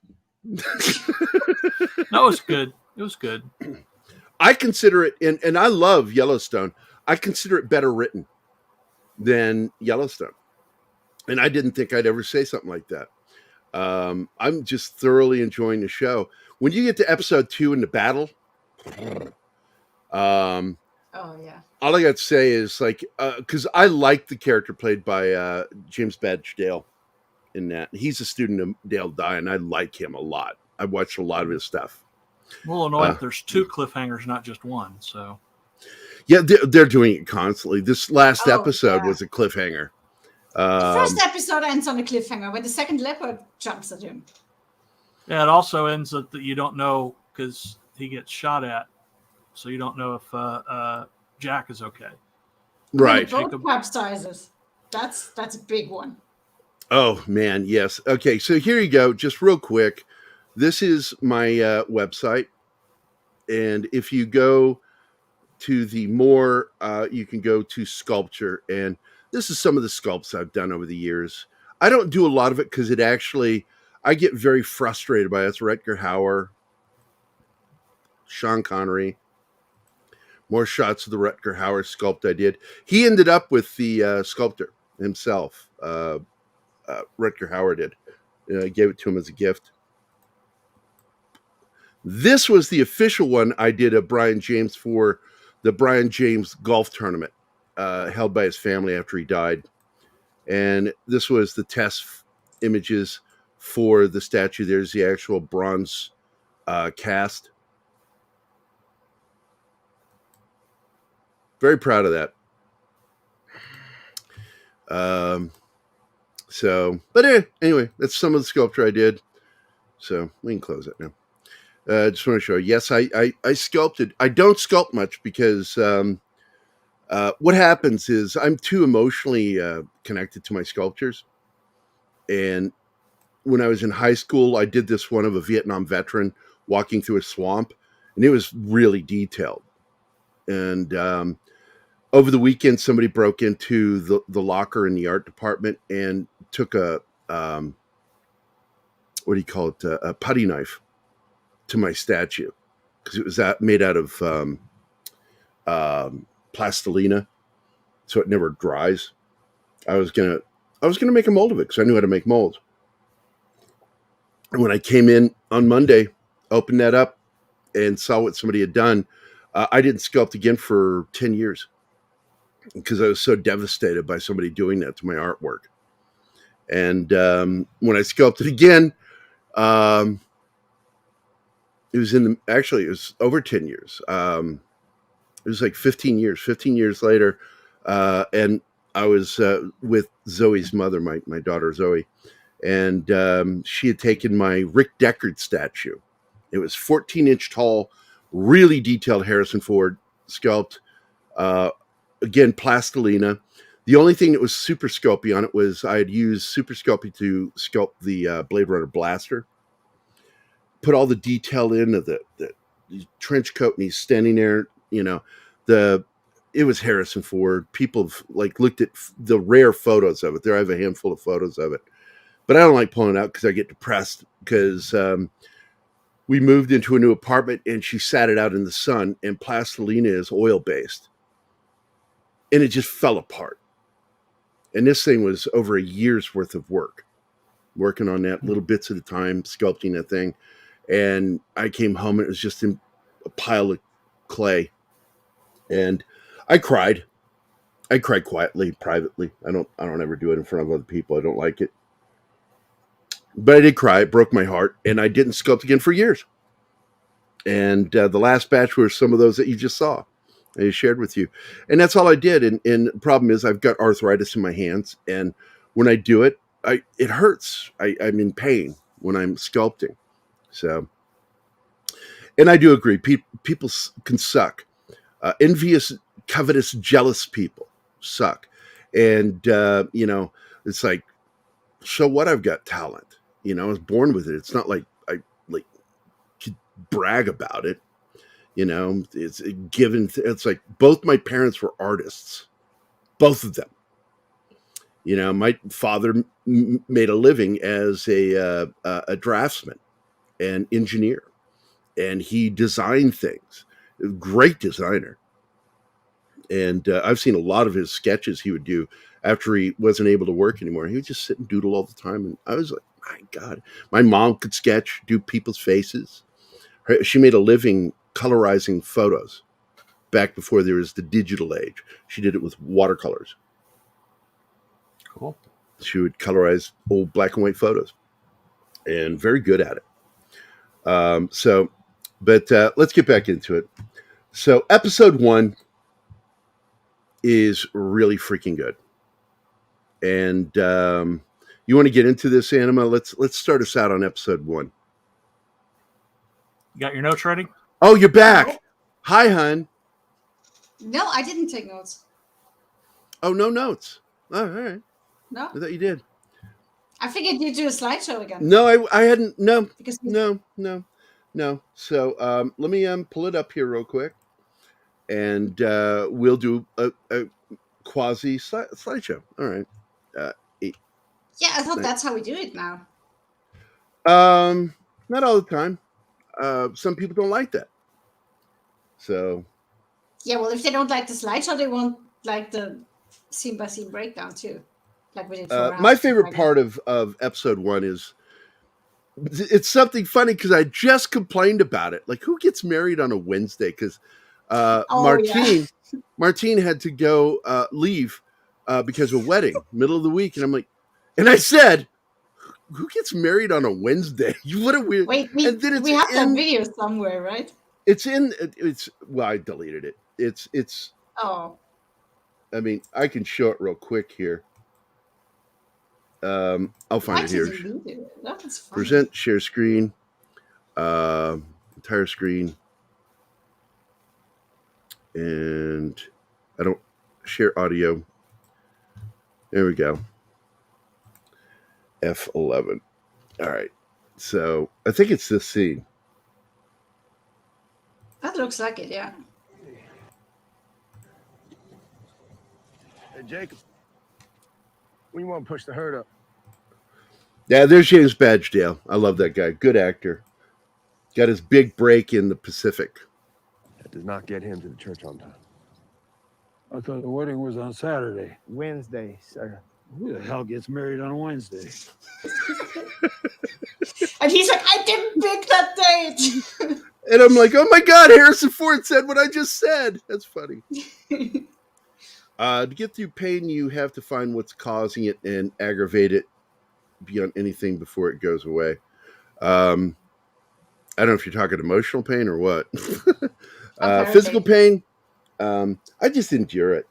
No, it was good. It was good.
I consider it, and I love Yellowstone. I consider it better written than Yellowstone. And I didn't think I'd ever say something like that. I'm just thoroughly enjoying the show. When you get to episode 2 in the battle, Um,
Oh yeah.
all I got to say is like, because I like the character played by James Badge Dale in that. He's a student of Dale Dye, and I like him a lot. I've watched a lot of his stuff.
I'm a little annoyed that there's 2 cliffhangers, not just one. So
yeah, they're doing it constantly. This last
Oh,
episode
yeah.
was a cliffhanger.
The first episode ends on a cliffhanger when the second leopard jumps at him.
yeah, it also ends up that you don't know because he gets shot at, so you don't know if Jack is okay.
Right.
When the boat capsizes. That's a big one.
Oh man, yes. Okay, so here you go. Just real quick, this is my website, and if you go to the more, you can go to sculpture, and this is some of the sculpts I've done over the years. I don't do a lot of it because it actually, I get very frustrated by it. It's Rutger Hauer, Sean Connery. More shots of the Rutger Hauer sculpt I did. He ended up with the sculptor himself. Rutger Hauer did. I gave it to him as a gift. This was the official one I did of Brian James for the Brian James golf tournament held by his family after he died. And this was the test images for the statue. There's the actual bronze cast. Very proud of that. Anyway, that's some of the sculpture I did. So we can close it now. Just want to show you. Yes, I sculpted. I don't sculpt much because what happens is I'm too emotionally connected to my sculptures. And when I was in high school, I did this one of a Vietnam veteran walking through a swamp, and it was really detailed. And over the weekend, somebody broke into the locker in the art department and took a a putty knife to my statue because it was made out of plastilina, so it never dries. I was gonna make a mold of it because I knew how to make molds. And when I came in on Monday, opened that up and saw what somebody had done, I didn't sculpt again for 10 years because I was so devastated by somebody doing that to my artwork. And when I sculpted again, it was over 10 years. It was like 15 years. 15 years later, and I was with Zoe's mother, my daughter Zoe, and she had taken my Rick Deckard statue. It was 14-inch tall, really detailed Harrison Ford sculpt. Again, plastilina. The only thing that was super sculpey on it was I had used super sculpey to sculpt the Blade Runner blaster. Put all the detail in of the trench coat, and he's standing there. It was Harrison Ford. People have looked at the rare photos of it. There, I have a handful of photos of it, but I don't like pulling it out because I get depressed because we moved into a new apartment and she sat it out in the sun, and plastilina is oil based, and it just fell apart. And this thing was over a year's worth of work, working on that little bits at a time, sculpting that thing. And I came home and it was just in a pile of clay. And I cried. I cried quietly, privately. I don't ever do it in front of other people. I don't like it. But I did cry. It broke my heart. And I didn't sculpt again for years. And the last batch were some of those that you just saw. I shared with you. And that's all I did. And the problem is I've got arthritis in my hands. And when I do it, it hurts. I'm in pain when I'm sculpting. So, and I do agree. People can suck. Envious, covetous, jealous people suck. And, it's like, so what? I've got talent. I was born with it. It's not like I could brag about it. It's a given. It's like both my parents were artists, both of them. My father made a living as a draftsman and engineer, and he designed things. Great designer. And I've seen a lot of his sketches he would do after he wasn't able to work anymore. He would just sit and doodle all the time. And I was like, my God. My mom could sketch, do people's faces. She made a living colorizing photos. back before there was the digital age. She did it with watercolors.
Cool.
She would colorize old black and white photos, and very good at it. But let's get back into it. So episode 1 is really freaking good. And you want to get into this, Anima? Let's start us out on episode 1.
You got your notes ready?
Oh, you're back. Hi, hun.
No, I didn't take notes.
Oh, no notes. Oh, all right.
No.
I thought you did.
I figured you'd do a slideshow again.
No, I hadn't. No,
Because
no. So let me pull it up here real quick, and we'll do a quasi slideshow. All right.
Yeah, I thought that's how we do it now.
Not all the time. Some people don't like that. So.
Yeah, well, if they don't like the slideshow, they won't like the scene by scene breakdown too, like we did.
My favorite part of episode 1 is it's something funny because I just complained about it. Like, who gets married on a Wednesday? Because Martine had to go leave because of a wedding, middle of the week, and I'm like, and I said, who gets married on a Wednesday? What a weird.
Wait, we have that video somewhere, right?
Well, I deleted it. It's.
Oh.
I mean, I can show it real quick here. I'll find it here.
That's funny.
Present, share screen, entire screen, and I don't share audio. There we go. F11. All right. So I think it's this scene.
That looks like it, yeah.
Hey, Jacob. When you want to push the herd up?
Yeah, there's James Badgedale. I love that guy. Good actor. Got his big break in the Pacific.
That does not get him to the church on time.
I thought the wedding was on Saturday.
Wednesday, sir.
Who the hell gets married on a Wednesday?
And he's like, I didn't pick that date.
And I'm like, oh my God, Harrison Ford said what I just said. That's funny. To get through pain, you have to find what's causing it and aggravate it beyond anything before it goes away. I don't know if you're talking emotional pain or what. Physical pain, I just endure it.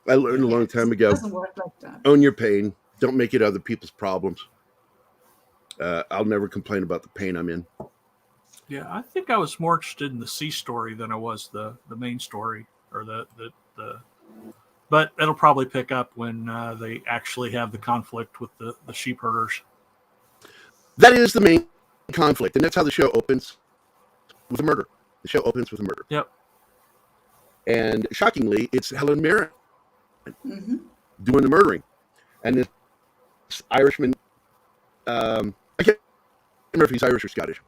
I learned a long time ago.
It doesn't work like that.
Own your pain. Don't make it other people's problems. I'll never complain about the pain I'm in.
Yeah, I think I was more interested in the sea story than I was the main story or the but it'll probably pick up when they actually have the conflict with the sheep herders.
That is the main conflict, and that's how the show opens with a murder. The show opens with a murder.
Yep.
And shockingly, it's Helen Mirren doing the murdering. And this Irishman, I can't remember if he's Irish or Scottish.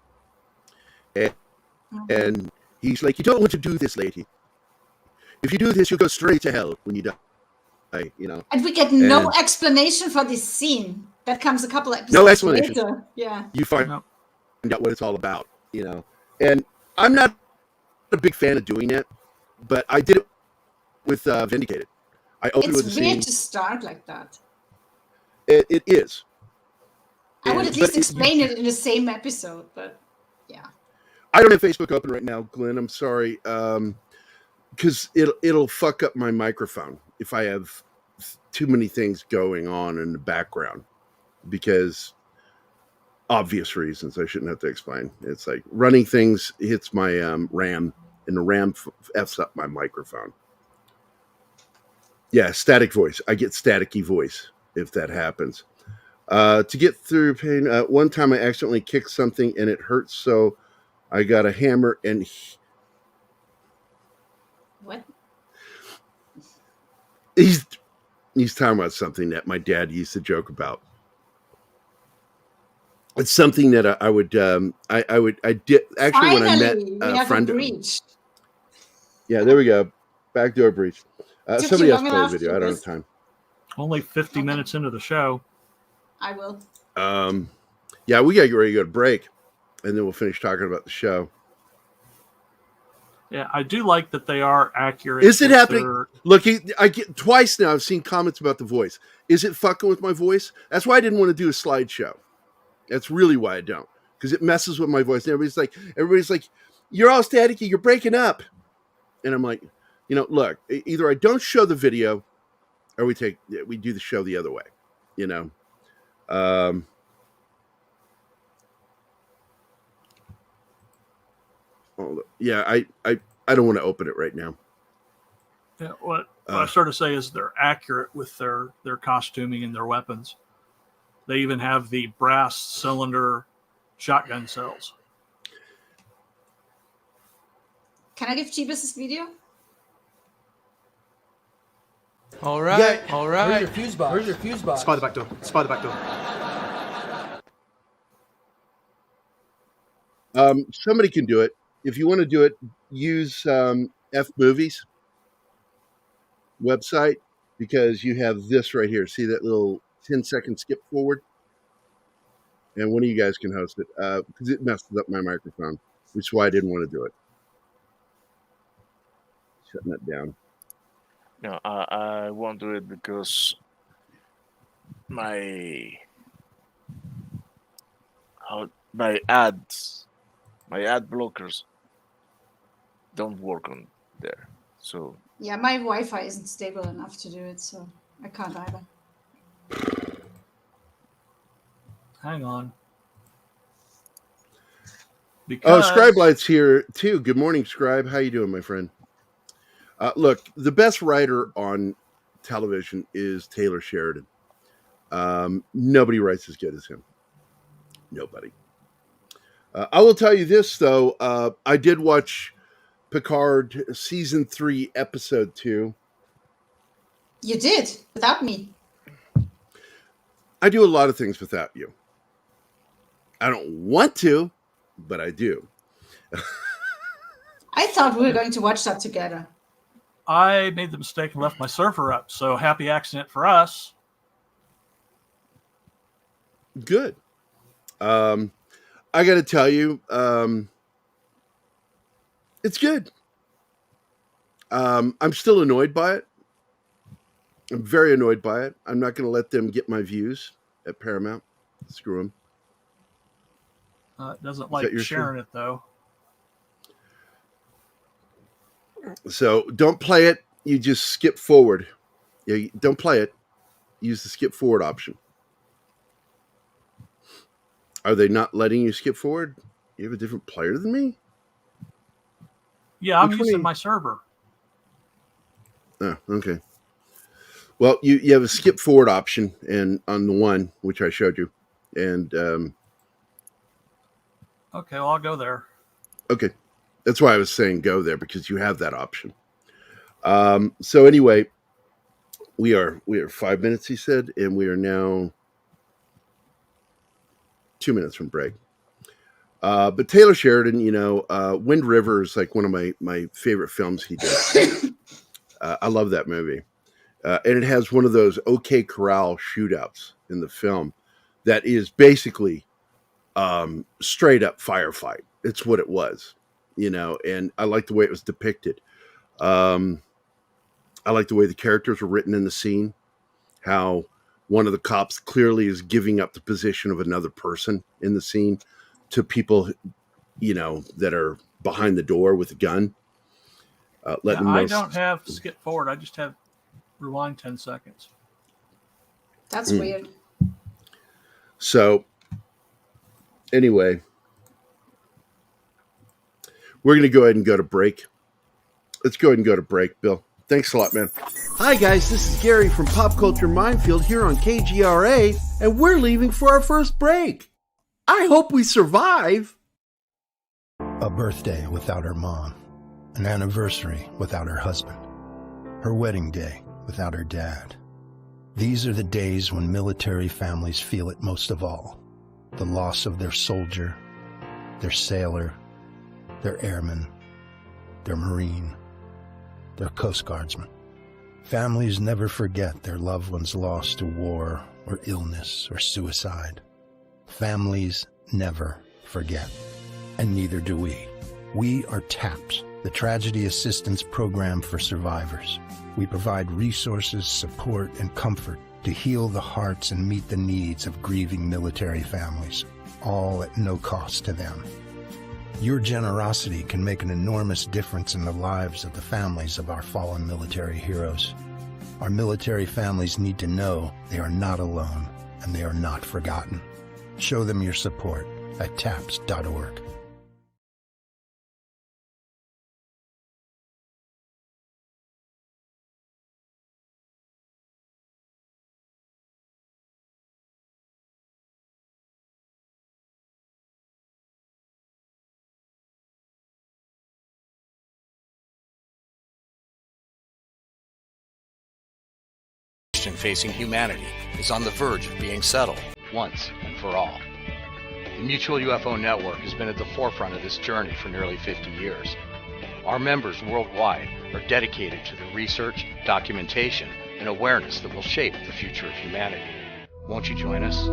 And he's like, you don't want to do this, lady. If you do this, you'll go straight to hell when you die. You know.
And we get no explanation for this scene. That comes a couple episodes
no explanation.
later. Yeah.
You find out what it's all about, you know. And I'm not a big fan of doing that, but I did it with Vindicated. I opened with a scene.
It's weird to start like that.
It is.
I would at least explain it in the same episode, but yeah.
I don't have Facebook open right now, Glenn. I'm sorry. Because it'll fuck up my microphone if I have too many things going on in the background. Because obvious reasons I shouldn't have to explain. It's like running things hits my RAM, and the RAM f's up my microphone. Yeah, static voice. I get staticky voice if that happens. To get through pain, one time I accidentally kicked something and it hurt, so I got a hammer and...
What?
He's talking about something that my dad used to joke about. It's something that I did actually. Finally, when I met a friend. Yeah, there we go. Backdoor breach. Somebody else play the video. I don't have time.
Only 50 minutes into the show.
I will.
Yeah, we gotta get ready to go to break, and then we'll finish talking about the show.
Yeah, I do like that they are accurate.
Is it
with
happening?
their-
Look, I get twice now. I've seen comments about the voice. Is it fucking with my voice? That's why I didn't want to do a slideshow. That's really why I don't, because it messes with my voice. And everybody's like, you're all staticky. You're breaking up. And I'm like, look, either I don't show the video, or we do the show the other way. Yeah, I don't want to open it right now.
Yeah, what I sort of say is they're accurate with their costuming and their weapons. They even have the brass cylinder shotgun cells.
Can I give Jeebus this video?
All right, all right.
Where's your fuse box?
Where's your fuse box?
Spy the back door. Spy the back door.
Somebody can do it. If you want to do it, use F Movies website, because you have this right here. See that little 10-second skip forward? And one of you guys can host it, because it messes up my microphone, which is why I didn't want to do it. Shutting that down.
No, I won't do it because my ad blockers don't work on there. So
Yeah, my Wi-Fi isn't stable enough to do it, so I can't either.
Hang on.
Scribe Light's here too. Good morning, Scribe. How you doing, my friend? Look, the best writer on television is Taylor Sheridan. Nobody writes as good as him. Nobody. I will tell you this, though. I did watch Picard Season 3, Episode 2.
You did, without me.
I do a lot of things without you. I don't want to, but I do.
I thought we were going to watch that together.
I made the mistake and left my server up, so happy accident for us.
Good. I got to tell you, it's good. I'm still annoyed by it. I'm very annoyed by it. I'm not going to let them get my views at Paramount. Screw them.
It doesn't like sharing it, though.
So don't play it. You just skip forward. Yeah, don't play it. Use the skip forward option. Are they not letting you skip forward? You have a different player than me?
Yeah, I'm using my server.
Oh, okay. Well, you have a skip forward option and on the one, which I showed you. And
okay, well, I'll go there.
Okay. That's why I was saying go there, because you have that option. So anyway, we are 5 minutes, he said, and we are now 2 minutes from break. But Taylor Sheridan, Wind River is like one of my favorite films he did. I love that movie. And it has one of those OK Corral shootouts in the film that is basically straight up firefight. It's what it was, and I like the way it was depicted. I like the way the characters were written in the scene, how one of the cops clearly is giving up the position of another person in the scene to people, that are behind the door with a gun.
I don't have skip forward. I just have rewind 10 seconds.
That's weird.
So, anyway, we're going to go ahead and go to break. Let's go ahead and go to break, Bill. Thanks a lot, man. Hi, guys. This is Gerry from Pop Culture Minefield here on KGRA, and we're leaving for our first break. I hope we survive.
A birthday without her mom. An anniversary without her husband. Her wedding day without her dad. These are the days when military families feel it most of all. The loss of their soldier, their sailor, their airman, their Marine, their Coast Guardsman. Families never forget their loved ones lost to war or illness or suicide. Families never forget, and neither do we. We are TAPS, the Tragedy Assistance Program for Survivors. We provide resources, support, and comfort to heal the hearts and meet the needs of grieving military families, all at no cost to them. Your generosity can make an enormous difference in the lives of the families of our fallen military heroes. Our military families need to know they are not alone and they are not forgotten. Show them your support at TAPS.org.
Facing humanity is on the verge of being settled once and for all. The Mutual UFO Network has been at the forefront of this journey for nearly 50 years. Our members worldwide are dedicated to the research, documentation, and awareness that will shape the future of humanity. Won't you join us?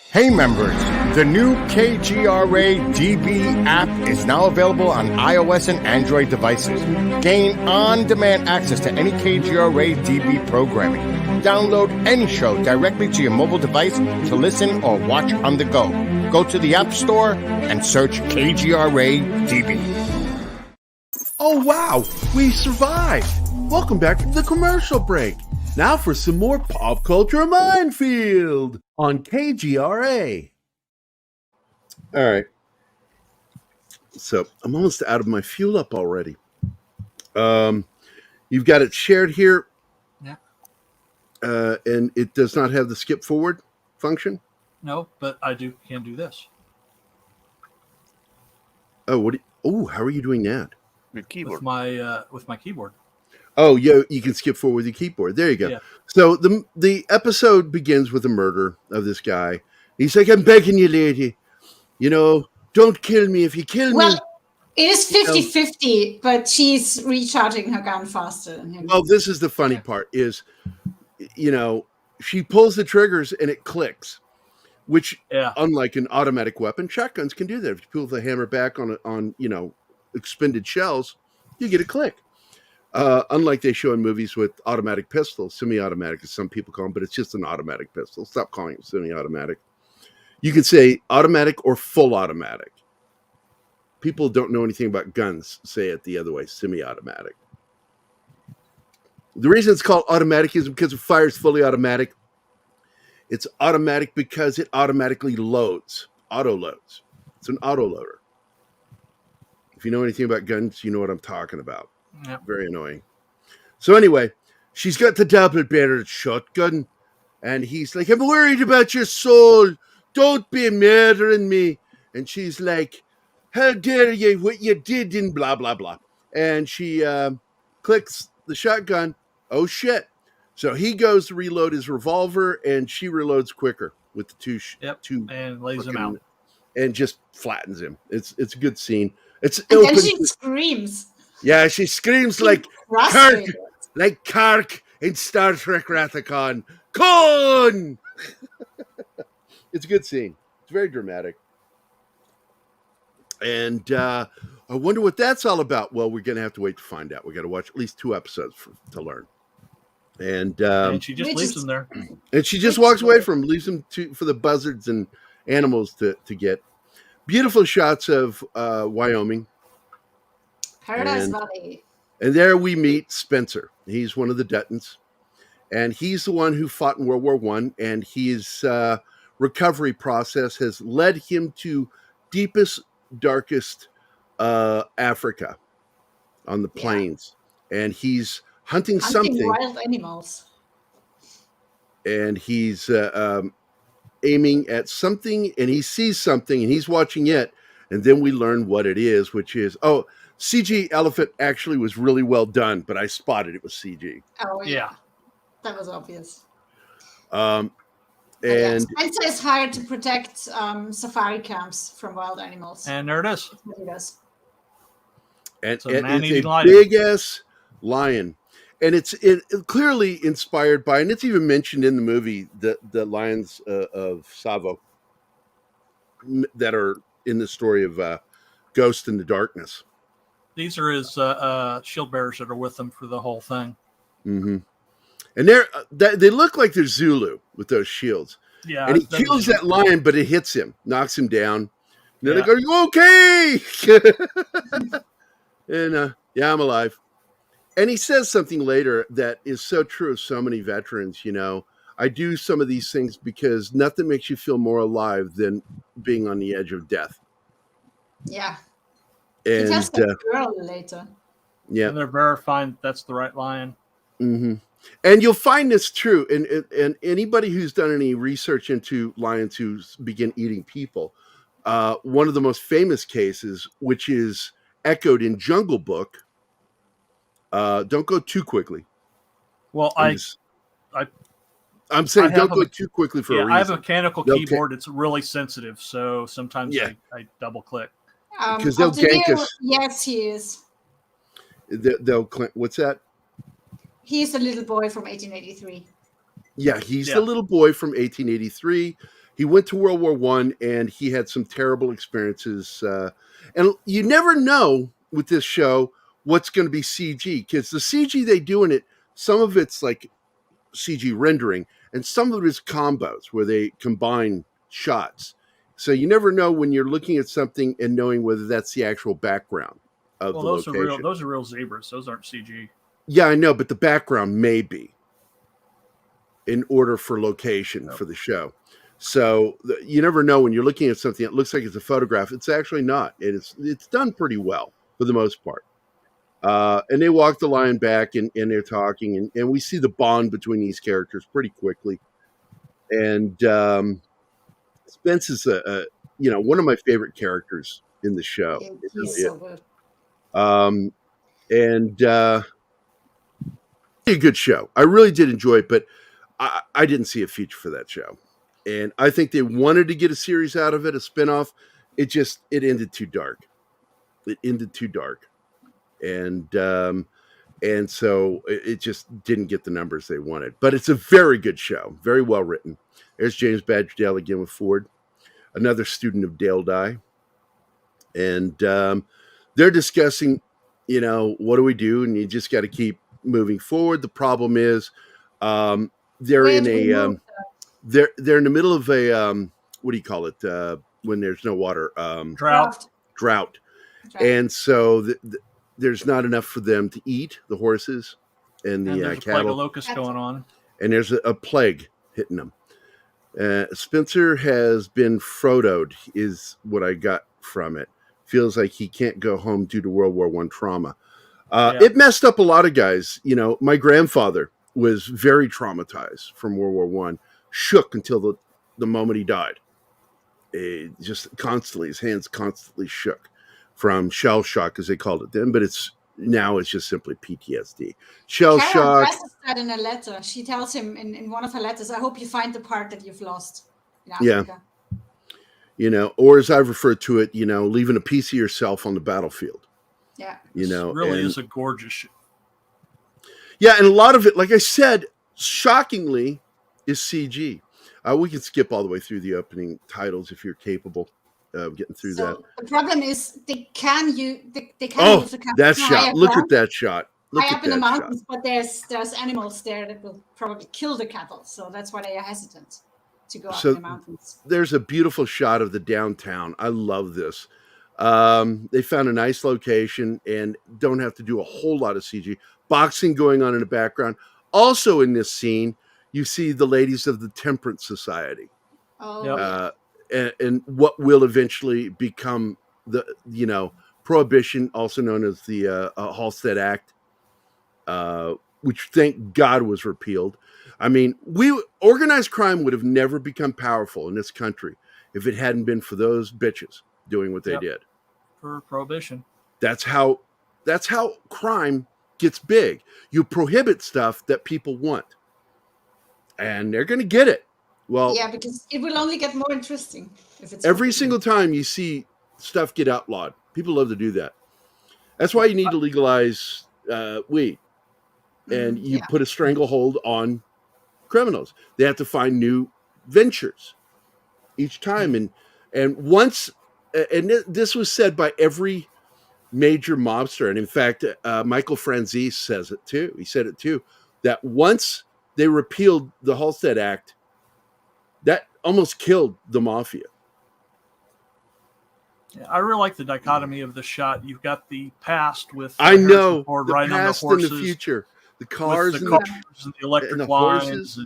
Hey members, the new KGRA DB app is now available on iOS and Android devices. Gain on-demand access to any KGRA DB programming. Download any show directly to your mobile device to listen or watch on the go. Go to the App Store and search KGRA DB.
Oh wow, we survived. Welcome back to the commercial break. Now for some more pop culture minefield on KGRA. All right. So I'm almost out of my fuel up already. You've got it shared here.
Yeah.
And it does not have the skip forward function.
No, but I can do this.
Oh, how are you doing that?
With keyboard.
With my keyboard.
Oh, yeah, you can skip forward with your keyboard. There you go.
Yeah.
So the episode begins with a murder of this guy. He's like, I'm begging you, lady. Don't kill me. If you kill me.
Well, it is 50-50, but she's recharging her gun faster than him.
Well, this is the funny part is, she pulls the triggers and it clicks, which, unlike an automatic weapon, shotguns can do that. If you pull the hammer back on expended shells, you get a click. Unlike they show in movies with automatic pistols, semi-automatic as some people call them, but it's just an automatic pistol. Stop calling it semi-automatic. You can say automatic or full automatic. People don't know anything about guns say it the other way, semi-automatic. The reason it's called automatic is because it fires fully automatic. It's automatic because it automatically loads, auto-loads. It's an auto-loader. If you know anything about guns, you know what I'm talking about.
Yep.
Very annoying. So anyway, she's got the double-barreled shotgun, and he's like, I'm worried about your soul. Don't be murdering me. And she's like, how dare you, what you did, and blah, blah, blah. And she clicks the shotgun. Oh, shit. So he goes to reload his revolver, and she reloads quicker with the two
and lays him out.
And just flattens him. It's a good scene.
And then she screams.
Yeah, she screams like Kirk in Star Trek Wrath of Khan. Khan! It's a good scene. It's very dramatic. And I wonder what that's all about. Well, we're going to have to wait to find out. We got to watch at least 2 episodes to learn. And
she just leaves him there.
And she just walks away from him, leaves him for the buzzards and animals to get. Beautiful shots of Wyoming.
Paradise Valley.
And there we meet Spencer. He's one of the Duttons. And he's the one who fought in World War I. And his recovery process has led him to deepest, darkest Africa on the plains. And he's hunting something.
Wild animals.
And he's aiming at something. And he sees something. And he's watching it. And then we learn what it is, which is, CG elephant actually was really well done, but I spotted it was CG.
Oh, yeah. That was obvious.
And
Spencer is hired to protect safari camps from wild animals.
And there it is.
That's what he does.
And
So
it is a
man-eating lion.
big-ass lion, and it's clearly inspired by, and it's even mentioned in the movie, the lions of Savo that are in the story of Ghost in the Darkness.
These are his shield bearers that are with him for the whole thing.
Mm-hmm. And they look like they're Zulu with those shields.
Yeah,
and he kills that lion, but it hits him, knocks him down. And then they go, "You okay?" And yeah, I'm alive. And he says something later that is so true of so many veterans. I do some of these things because nothing makes you feel more alive than being on the edge of death.
Yeah.
And
he tells the girl later.
Yeah,
and they're verifying that's the right lion.
Mm-hmm. And you'll find this true, and anybody who's done any research into lions who begin eating people, one of the most famous cases, which is echoed in Jungle Book. Don't go too quickly.
Well, I'm
saying don't go too quickly for a reason.
I have a mechanical keyboard. It's really sensitive, so sometimes I double click.
Because they'll gank us.
Yes, he is.
What's that?
He's a little boy from 1883.
Yeah, he's the little boy from 1883. He went to World War I, and he had some terrible experiences. And you never know with this show what's going to be CG, because the CG they do in it, some of it's like CG rendering, and some of it is combos where they combine shots. So you never know when you're looking at something and knowing whether that's the actual background of the location.
Those are real zebras. Those aren't CG.
Yeah, I know, but the background may be in order for location for the show. So you never know when you're looking at something that looks like it's a photograph. It's actually not. It's done pretty well for the most part. And they walk the lion back, and they're talking, and we see the bond between these characters pretty quickly. And Spence is one of my favorite characters in the show.
He's so good.
A good show. I really did enjoy it, but I didn't see a future for that show. And I think they wanted to get a series out of it, a spinoff. It ended too dark. And so it just didn't get the numbers they wanted. But it's a very good show, very well written. There's James Badger Dale again with Ford, another student of Dale Dye. And they're discussing, what do we do? And you just got to keep moving forward. The problem is they're in the middle of a what do you call it when there's no water? Drought. And so there's not enough for them to eat, the horses and the
there's
cattle.
A plague of locusts going on.
And there's a plague hitting them. Spencer has been Frodo'd, is what I got from it. Feels like he can't go home due to World War I trauma. It messed up a lot of guys. My grandfather was very traumatized from World War I, shook until the moment he died. Just constantly, his hands constantly shook from shell shock, as they called it then, but it's just simply PTSD. Shell
Carol
shock.
addresses that in a letter. She tells him in one of her letters, "I hope you find the part that you've lost in Africa."
Or as I've referred to it, leaving a piece of yourself on the battlefield.
Yeah.
This really is a gorgeous show.
Yeah, and a lot of it, like I said, shockingly, is CG. We can skip all the way through the opening titles if you're capable of getting through that.
The problem is they can use the
that shot. Look at that shot.
High up in the mountains, but there's animals there that will probably kill the cattle, so that's why they are hesitant to go up in the mountains.
There's a beautiful shot of the downtown. I love this. They found a nice location and don't have to do a whole lot of CG. Boxing going on in the background. Also in this scene, you see the ladies of the Temperance Society. And what will eventually become the, Prohibition, also known as the Halstead Act, which thank God was repealed. I mean, organized crime would have never become powerful in this country if it hadn't been for those bitches doing what they did.
For Prohibition.
That's how crime gets big. You prohibit stuff that people want. And they're going to get it. Well,
yeah, because it will only get more interesting if it's
every single time you see stuff get outlawed. People love to do that. That's why you need to legalize weed. and you put a stranglehold on criminals. They have to find new ventures each time, and once, and this was said by every major mobster, and in fact, Michael Franzese says it too. He said it too, that once they repealed the Halstead Act, that almost killed the mafia.
Yeah, I really like the dichotomy of the shot. You've got the past with
I know
Ford
the
riding
past
on the horses,
and the future, the cars,
with the
and
cars and the electric
and the
lines.
horses.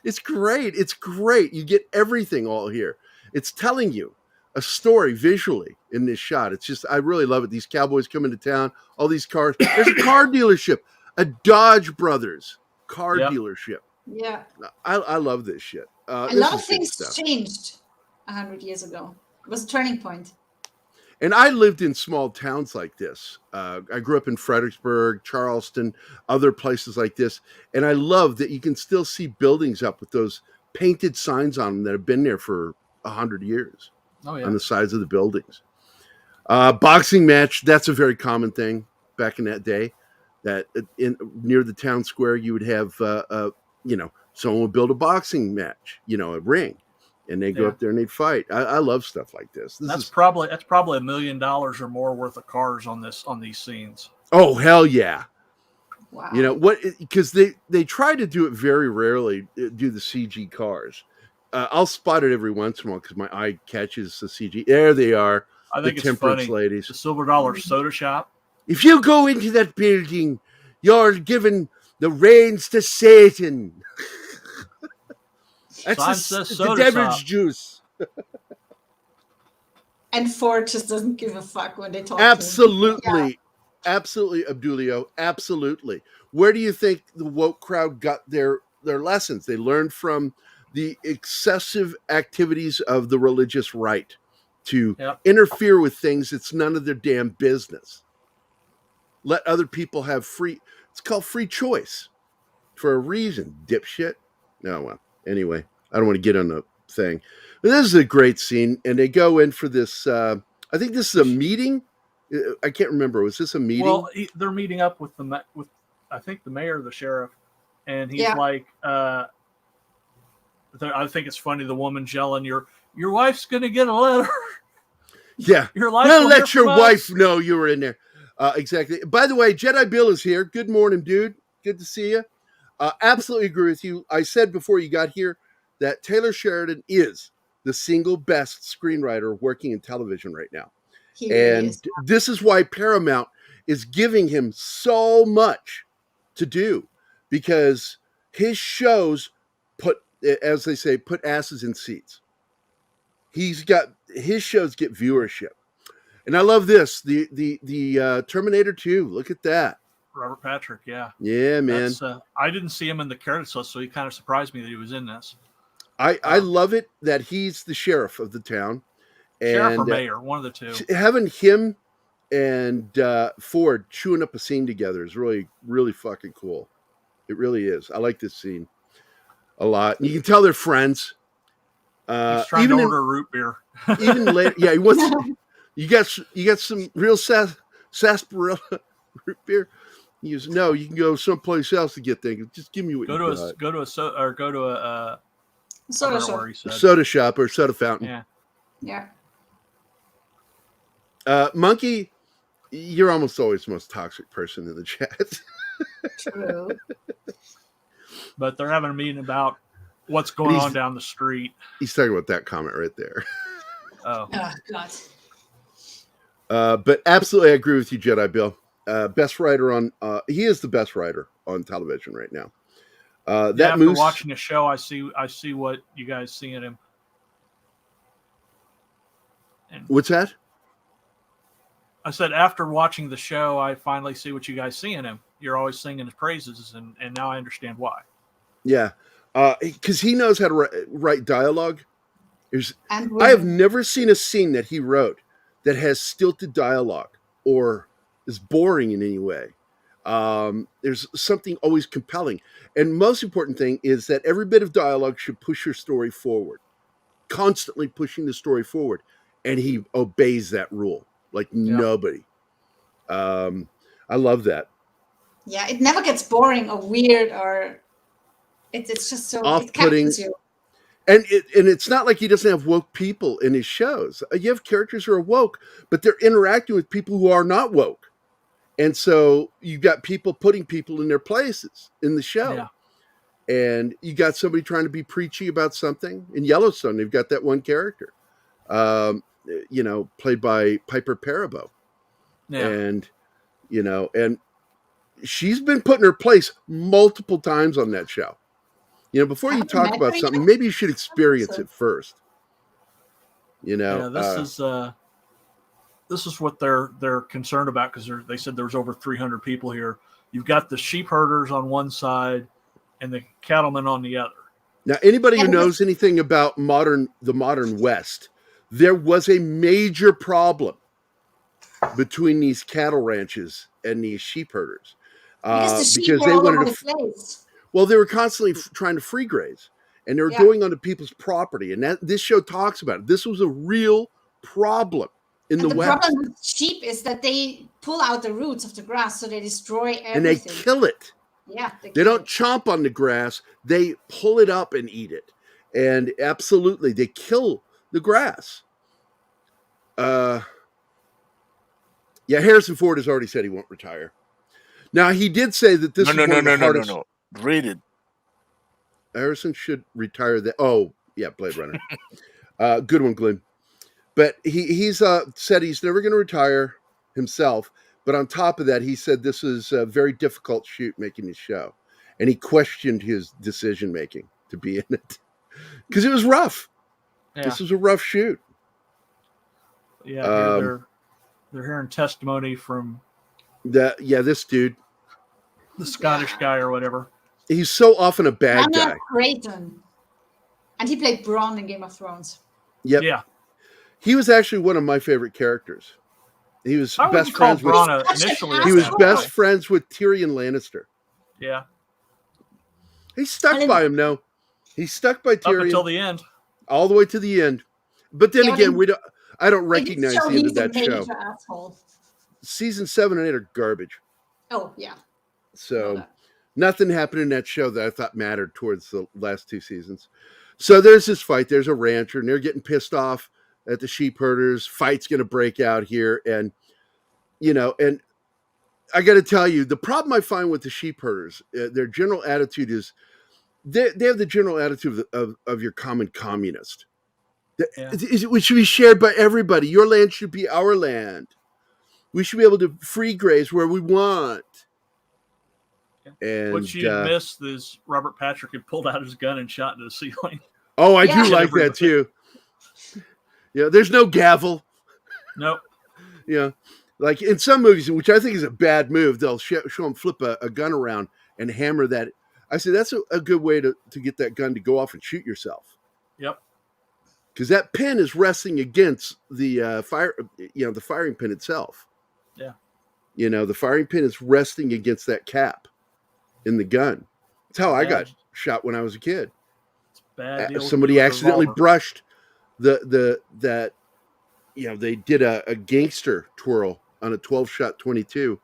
It's great. It's great. You get everything all here. It's telling you a story visually in this shot. It's just, I really love it. These cowboys come into town, all these cars. There's a car dealership, a Dodge Brothers car dealership.
Yeah.
I love this shit.
A lot of things changed 100 years ago. It was a turning point.
And I lived in small towns like this. I grew up in Fredericksburg, Charleston, other places like this. And I love that you can still see buildings up with those painted signs on them that have been there for 100 years on the sides of the buildings. Boxing match, that's a very common thing back in that day. That near the town square, you would have, someone would build a boxing match, a ring. And they go up there and they fight. I love stuff like this.
That's probably $1 million or more worth of cars on these scenes.
Oh, hell yeah.
Wow.
Because they try to do it very rarely, do the CG cars. I'll spot it every once in a while because my eye catches the CG. There they are.
I think
the
it's funny.
ladies.
The Silver Dollar Soda Shop.
If you go into that building, you're given the reins to Satan. That's the devil's juice.
And Ford just doesn't give a fuck when they talk
Absolutely.
to him. Yeah.
Absolutely, Abdulio. Absolutely. Where do you think the woke crowd got their lessons? They learned from the excessive activities of the religious right to interfere with things that's none of their damn business. Let other people have it's called free choice for a reason, dipshit. No, well, anyway, I don't want to get on the thing. But this is a great scene, and they go in for this. I think this is a meeting. I can't remember. Was this a meeting?
Well, they're meeting up with I think the mayor, the sheriff, and he's like, I think it's funny. The woman's yelling, "Your wife's gonna get a letter."
Yeah,
your life.
Well, let your wife know you were in there. Exactly. By the way, Jedi Bill is here. Good morning, dude. Good to see you. Absolutely agree with you. I said before you got here that Taylor Sheridan is the single best screenwriter working in television right now. This is why Paramount is giving him so much to do, because his shows put, as they say, put asses in seats. His shows get viewership. And I love this. The Terminator 2. Look at that.
Robert Patrick, yeah.
Yeah, man.
I didn't see him in the credits list, so he kind of surprised me that he was in this.
I love it that he's the sheriff of the town.
Sheriff or mayor, one of the two.
Having him and Ford chewing up a scene together is really, really fucking cool. It really is. I like this scene a lot. And you can tell they're friends.
He's trying to order root beer.
Even later, yeah, he wants. You got some real sarsaparilla root beer. He goes, no, you can go someplace else to get things. Just give me what you got.
Go to a
soda shop.
Soda shop or soda fountain.
Yeah.
Monkey, you're almost always the most toxic person in the chat.
True.
But they're having a meeting about what's going on down the street.
He's talking about that comment right there.
Oh
God.
But absolutely, I agree with you, Jedi Bill. Best writer on. He is the best writer on television right now.
After watching the show, I see what you guys see in him. And
what's that?
I said after watching the show, I finally see what you guys see in him. You're always singing his praises, and now I understand why.
Yeah, because he knows how to write dialogue. I have never seen a scene that he wrote that has stilted dialogue or is boring in any way. There's something always compelling. And most important thing is that every bit of dialogue should push your story forward, constantly pushing the story forward. And he obeys that rule like nobody. I love that.
Yeah, it never gets boring or weird or it's just so it
Off-putting.
captures you.
And it's not like he doesn't have woke people in his shows. You have characters who are woke, but they're interacting with people who are not woke. And so you've got people putting people in their places in the show.
Yeah.
And you got somebody trying to be preachy about something. In Yellowstone, they've got that one character, played by Piper Perabo.
Yeah.
And, and she's been put in her place multiple times on that show. Before you talk about something, maybe you should experience it first.
Yeah, this is what they're concerned about, because they said there's over 300 people here. You've got the sheep herders on one side and the cattlemen on the other.
Now, anybody who knows anything about the modern West, there was a major problem between these cattle ranches and these sheep herders.
Because the sheep were all over the place.
Well, they were constantly trying to free graze, and they were going onto people's property. And this show talks about it. This was a real problem in the West.
The problem with sheep is that they pull out the roots of the grass, so they destroy everything.
And they kill it.
Yeah.
They don't chomp on the grass. They pull it up and eat it. And absolutely, they kill the grass. Harrison Ford has already said he won't retire. Now, he did say that this is one of the hardest...
No. Read it.
Harrison should retire. Blade Runner. Good one, Glenn. But he's said he's never going to retire himself. But on top of that, he said this is a very difficult shoot making the show. And he questioned his decision making to be in it. Because it was rough. Yeah. This was a rough shoot.
Yeah, they're hearing testimony from...
this dude.
The Scottish guy or whatever.
He's so often a bad guy.
Creighton. And he played Bronn in Game of Thrones.
Yep.
Yeah.
He was actually one of my favorite characters. He was best friends with
initially.
He was best friends with Tyrion Lannister.
Yeah.
He's stuck by him now. He's stuck by Tyrion
up until the end.
All the way to the end. But then again, I don't recognize the end of that show.
Asshole.
Season 7 and 8 are garbage.
Oh, yeah.
So nothing happened in that show that I thought mattered towards the last 2 seasons. So there's this fight. There's a rancher, and they're getting pissed off at the sheep herders. Fight's going to break out here. And, and I got to tell you, the problem I find with the sheep herders, their general attitude is they have the general attitude of your common communist. It should be shared by everybody. Your land should be our land. We should be able to free graze where we want. And
what you missed is Robert Patrick had pulled out his gun and shot into the ceiling.
Oh, I do like that too. Yeah, there's no gavel.
Nope.
Yeah, like in some movies, which I think is a bad move, they'll show him flip a gun around and hammer that. I say that's a good way to get that gun to go off and shoot yourself.
Yep.
Because that pin is resting against the the firing pin itself.
Yeah.
The firing pin is resting against that cap in the gun. That's how I got shot when I was a kid.
It's bad deal.
Somebody accidentally brushed they did a gangster twirl on a 12-shot 22,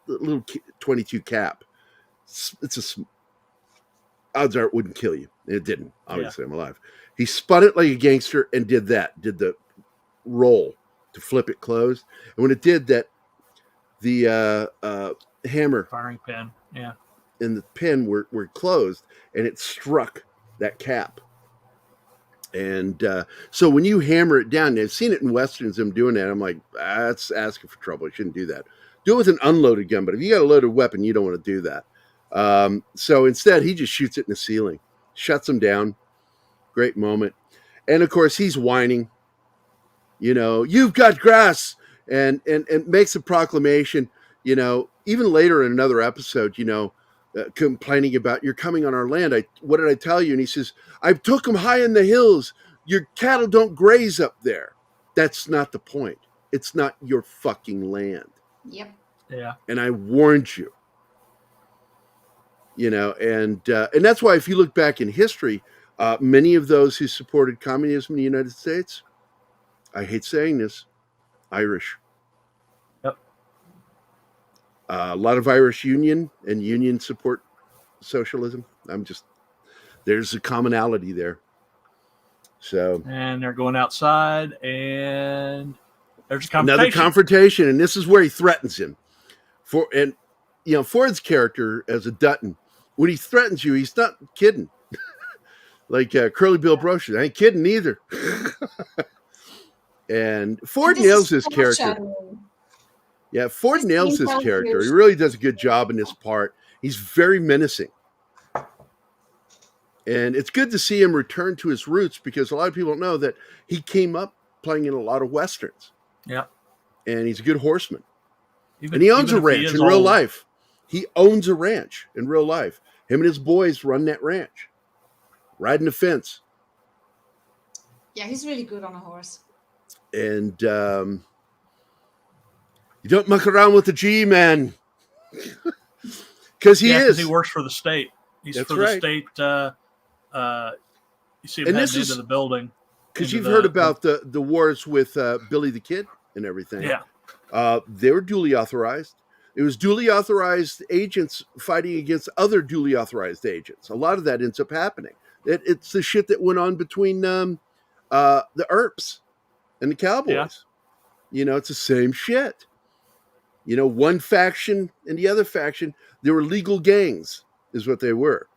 little 22 cap. Odds are it wouldn't kill you. It didn't. Obviously, I'm alive. He spun it like a gangster and did the roll to flip it closed. And when it did that, the hammer
firing pin,
and the pin were closed, and it struck that cap. And so when you hammer it down, I've seen it in Westerns, them doing that. I'm like, that's asking for trouble. You shouldn't do that. Do it with an unloaded gun. But if you got a loaded weapon, you don't want to do that. So instead, he just shoots it in the ceiling, shuts him down. Great moment. And of course, he's whining. You've got grass, and makes a proclamation. Even later in another episode, complaining about, you're coming on our land. What did I tell you? And he says, I took them high in the hills. Your cattle don't graze up there. That's not the point. It's not your fucking land.
Yep.
Yeah.
And I warned you. And that's why if you look back in history, many of those who supported communism in the United States, I hate saying this, Irish.
Yep.
A lot of Irish union and union support socialism. There's a commonality there. So,
and they're going outside, and there's a confrontation.
Another confrontation, and this is where he threatens him. Ford's character as a Dutton, when he threatens you, he's not kidding. Like Curly Bill Brocious, I ain't kidding either. And Ford nails his character. Yeah, Ford nails his character. He really does a good job in this part. He's very menacing. And it's good to see him return to his roots, because a lot of people don't know that he came up playing in a lot of Westerns.
Yeah.
And he's a good horseman. And he owns a ranch in real life. He owns a ranch in real life. Him and his boys run that ranch, riding the fence.
Yeah, he's really good on a horse.
And you don't muck around with the G, man. Because he is.
He works for the state. He's
That's
for
right.
the state. You see him heading into the building.
Because you've heard about the wars with Billy the Kid and everything.
Yeah.
They were duly authorized. It was duly authorized agents fighting against other duly authorized agents. A lot of that ends up happening. It's the shit that went on between the Earps and the Cowboys. Yeah. It's the same shit. One faction and the other faction, they were legal gangs, is what they were.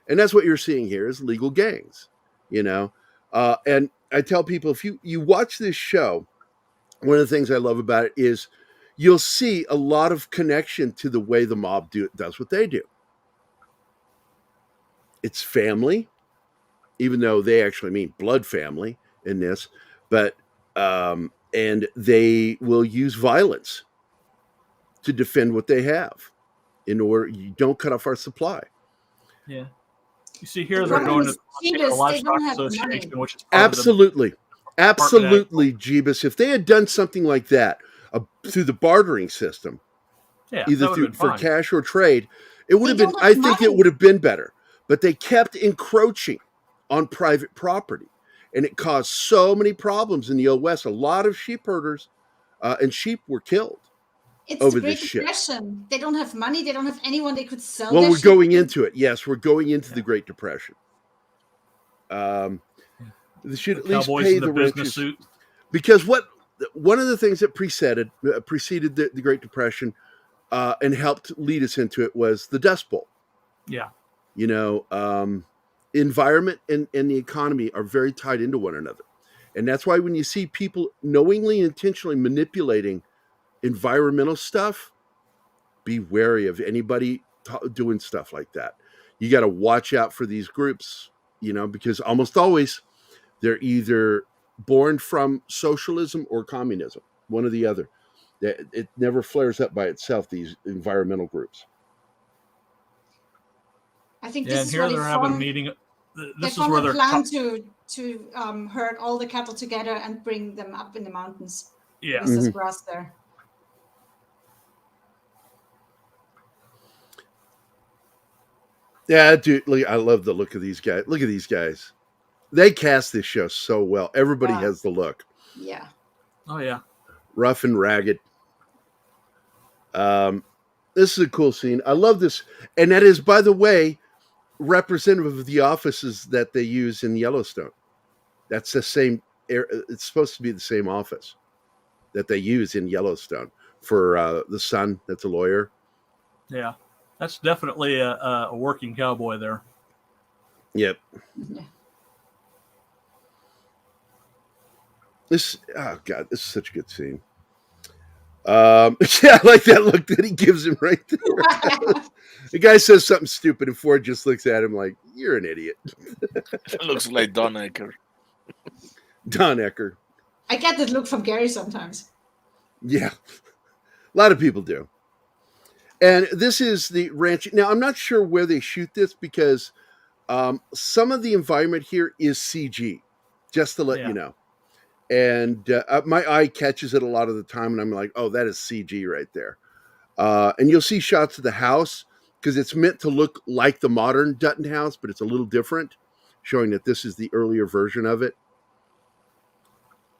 And that's what you're seeing here, is legal gangs. And I tell people, if you watch this show, one of the things I love about it is you'll see a lot of connection to the way the mob does what they do. It's family, even though they actually mean blood family in this, but and they will use violence to defend what they have in order you don't cut off our supply.
Yeah. You see here they're going to the Livestock Association, which is
absolutely Jeebus. If they had done something like that through the bartering system, either for cash or trade, it would have been. I think it would have been better. But they kept encroaching on private property, and it caused so many problems in the Old West. A lot of sheep herders and sheep were killed.
It's
over
the Great
this shit.
Depression. They don't have money. They don't have anyone they could sell.
Well,
their
we're
sheep
going
to.
into it. Yes, we're going into the Great Depression. They should at least
Cowboys
pay
in the
the
business
ranchers.
suit.
Because one of the things that preceded the Great Depression and helped lead us into it was the Dust Bowl.
Yeah.
Environment and the economy are very tied into one another. And that's why when you see people knowingly, intentionally manipulating environmental stuff, be wary of anybody doing stuff like that. You got to watch out for these groups, because almost always they're either born from socialism or communism, one or the other. It never flares up by itself, these environmental groups.
I think
Yeah,
this
and
is
here
what
they're having a meeting. This is where they're
plan to herd all the cattle together and bring them up in the mountains.
Yeah.
Because there's grass there.
Yeah, dude, I love the look of these guys. Look at these guys. They cast this show so well. Everybody has the look.
Yeah.
Oh, yeah.
Rough and ragged. This is a cool scene. I love this. And that is, by the way, representative of the offices that they use in Yellowstone. That's the same. It's supposed to be the same office that they use in Yellowstone for the son that's a lawyer.
Yeah. That's definitely a working cowboy there.
Yep.
Yeah.
This is such a good scene. Yeah, I like that look that he gives him right there. The guy says something stupid and Ford just looks at him like, you're an idiot.
It looks like Don Ecker.
Don Ecker.
I get that look from Gerry sometimes.
Yeah. A lot of people do. And this is the ranch. Now, I'm not sure where they shoot this because some of the environment here is CG, just to let you know. And my eye catches it a lot of the time, and I'm like, oh, that is CG right there. And you'll see shots of the house because it's meant to look like the modern Dutton house, but it's a little different, showing that this is the earlier version of it.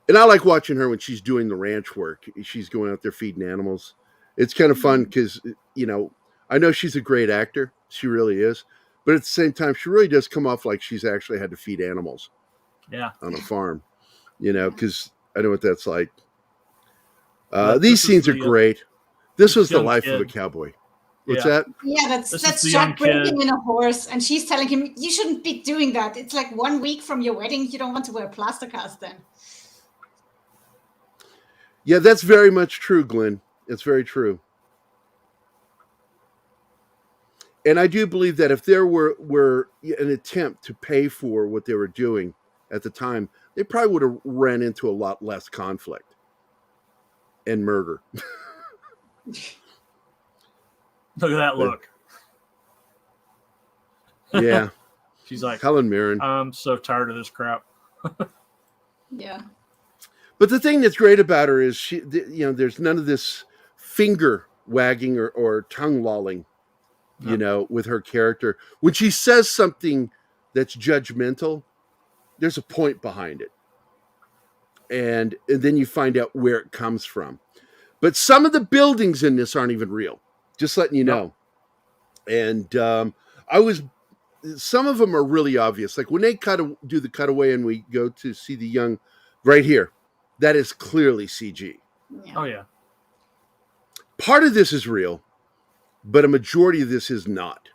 And I like watching her when she's doing the ranch work. She's going out there feeding animals. It's kind of fun because, you know, I know she's a great actor. She really is. But at the same time, she really does come off like she's actually had to feed animals.
Yeah.
On a farm, you know, because I know what that's like.
But
These
this is
scenes are
the,
great. This was the
young
life
kid.
of a cowboy. What's
Yeah.
that?
Yeah,
This is
that's
the young
Jack bringing
kid.
in a horse, and she's telling him, "You shouldn't be doing that. It's like 1 week from your wedding. You don't want to wear a plaster cast then."
Yeah, that's very much true, Glenn. It's very true. And I do believe that if there were an attempt to pay for what they were doing at the time, they probably would have ran into a lot less conflict and murder.
Look at that look.
Yeah.
She's like,
Helen Mirren.
I'm so tired of this crap.
Yeah.
But the thing that's great about her is she, you know, there's none of this finger wagging or tongue lolling, you know, with her character. When she says something that's judgmental, there's a point behind it. And then you find out where it comes from. But some of the buildings in this aren't even real. Just letting you know. And some of them are really obvious. Like when they do the cutaway and we go to see the young, right here, that is clearly CG.
Yeah.
Oh, yeah.
Part of this is real, but a majority of this is not.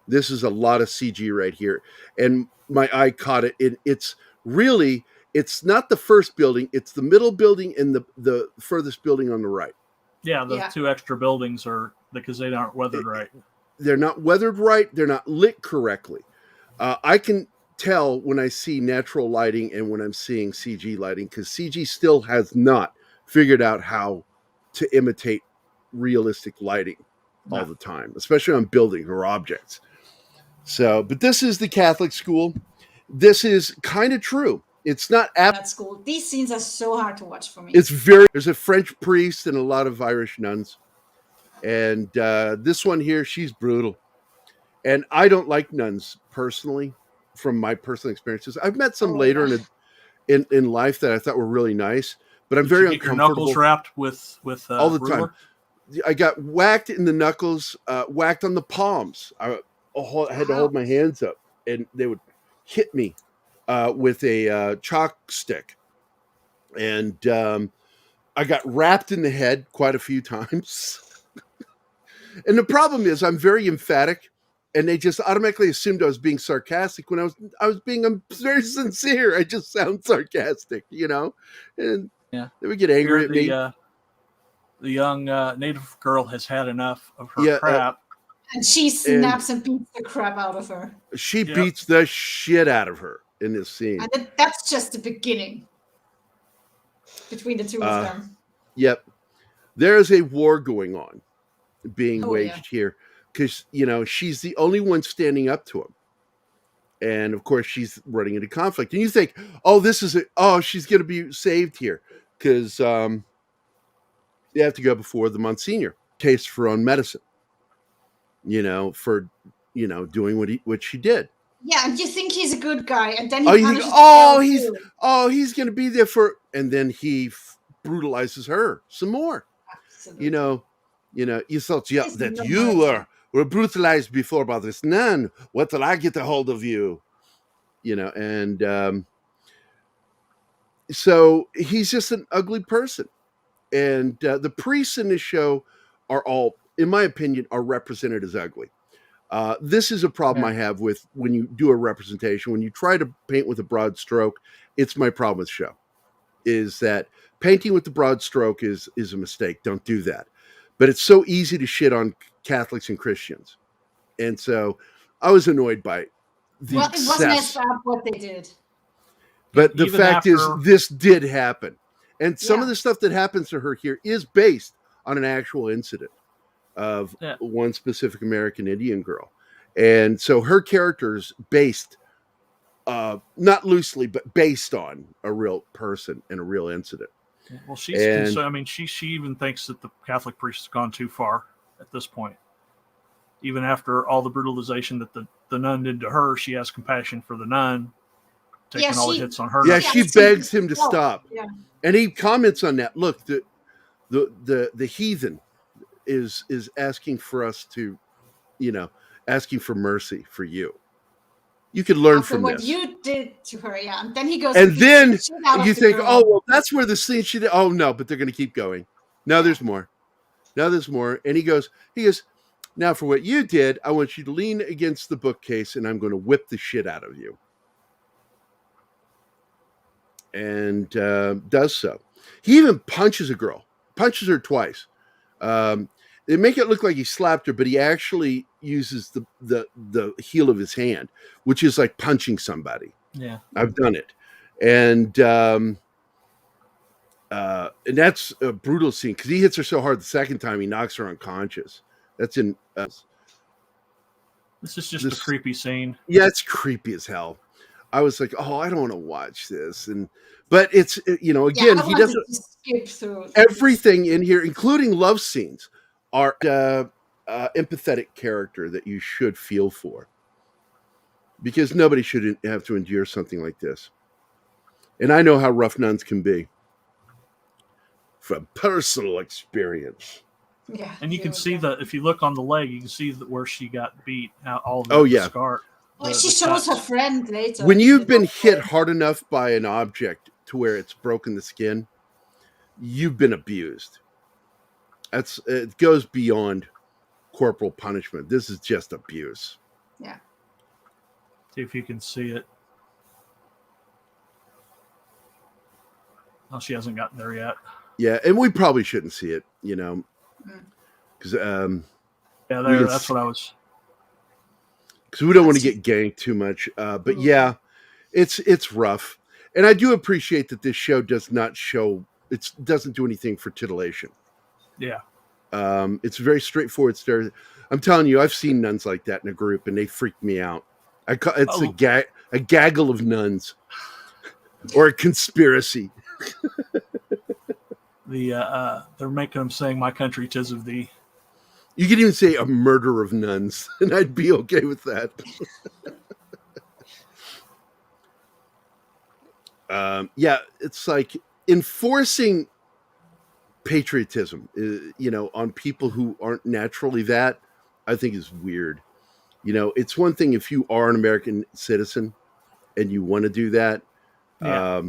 This is a lot of CG right here. And my eye caught it. It's really, it's not the first building. It's the middle building and the furthest building on the right.
Yeah, the two extra buildings are because they aren't weathered right.
They're not weathered right. They're not lit correctly. I can tell when I see natural lighting and when I'm seeing CG lighting because CG still has not figured out how to imitate realistic lighting all the time, especially on buildings or objects. So, but this is the Catholic school. This is kind of true. It's not
That's cool. These scenes are so hard to watch for me.
there's a French priest and a lot of Irish nuns. And this one here, she's brutal. And I don't like nuns personally from my personal experiences. I've met some later in life that I thought were really nice, but I'm very
uncomfortable.
Your
knuckles wrapped with
all the
ruler?
time. I got whacked in the knuckles, whacked on the palms. I had to hold my hands up, and they would hit me with a chalk stick. And I got wrapped in the head quite a few times. And the problem is I'm very emphatic, and they just automatically assumed I was being sarcastic when I'm very sincere. I just sound sarcastic, you know? And they would get angry at me.
The young native girl has had enough of her crap.
And she snaps and beats the crap out of her.
She beats the shit out of her in this scene.
And that's just the beginning between the two of them.
Yep. There's a war going on being waged here because, you know, she's the only one standing up to him. And of course, she's running into conflict. And you think, she's going to be saved here because you have to go before the Monsignor, case for own medicine, you know, for, you know, doing what she did.
Yeah, and you think he's a good guy, and then
he's going to be there for, and then he brutalizes her some more. Absolutely. You know, you thought that you were brutalized before by this nun. What till I get a hold of you? You know, and so he's just an ugly person. And the priests in this show are all, in my opinion, are represented as ugly. This is a problem I have with when you do a representation, when you try to paint with a broad stroke. It's my problem with the show, is that painting with the broad stroke is a mistake. Don't do that. But it's so easy to shit on Catholics and Christians. And so I was annoyed by the
excess. It wasn't as bad what they did.
But the fact is, this did happen. And some of the stuff that happens to her here is based on an actual incident of one specific American Indian girl. And so her character's based, not loosely, but based on a real person and a real incident.
Well, she even thinks that the Catholic priest has gone too far at this point. Even after all the brutalization that the nun did to her, she has compassion for the nun, taking all the hits on her.
Yeah, she begs him to stop. Yeah. And he comments on that. Look, the heathen, is asking for us to, asking for mercy for you. You could learn
After
from
what
this.
you did to her, yeah. And then he goes,
And
beats
then
the shit out of
you
the
think,
girl.
oh, well, that's where the scene she did. Oh, no, but they're going to keep going. No, there's more. No, there's more. And he goes, now for what you did, I want you to lean against the bookcase and I'm going to whip the shit out of you. And does so. He even punches a girl, punches her twice. They make it look like he slapped her, but he actually uses the heel of his hand, which is like punching somebody.
Yeah,
I've done it, and that's a brutal scene because he hits her so hard the second time he knocks her unconscious. That's in.
This is just a creepy scene.
Yeah, it's creepy as hell. I was like, oh, I don't want to watch this, but it's again he doesn't
skip through
everything in here, including love scenes, are empathetic character that you should feel for, because nobody should have to endure something like this. And I know how rough nuns can be from personal experience.
Yeah,
and you can see that if you look on the leg, you can see that where she got beat out. All the,
Oh, yeah.
scar.
Well, she shows her friend later.
When you've been hit hard enough by an object to where it's broken the skin, you've been abused. It goes beyond corporal punishment. This is just abuse.
Yeah.
See if you can see it. Oh, she hasn't gotten there yet.
Yeah, and we probably shouldn't see it, because
that's what I was.
Because we don't want to get ganked too much. But yeah, it's rough, and I do appreciate that this show doesn't do anything for titillation.
Yeah.
It's very straightforward. I'm telling you, I've seen nuns like that in a group, and they freak me out. It's a gaggle of nuns, or a conspiracy.
They're making them sing "My Country 'Tis of Thee."
You could even say a murder of nuns, and I'd be okay with that. Yeah, it's like enforcing patriotism, on people who aren't naturally that, I think is weird. It's one thing if you are an American citizen and you want to do that.
Yeah.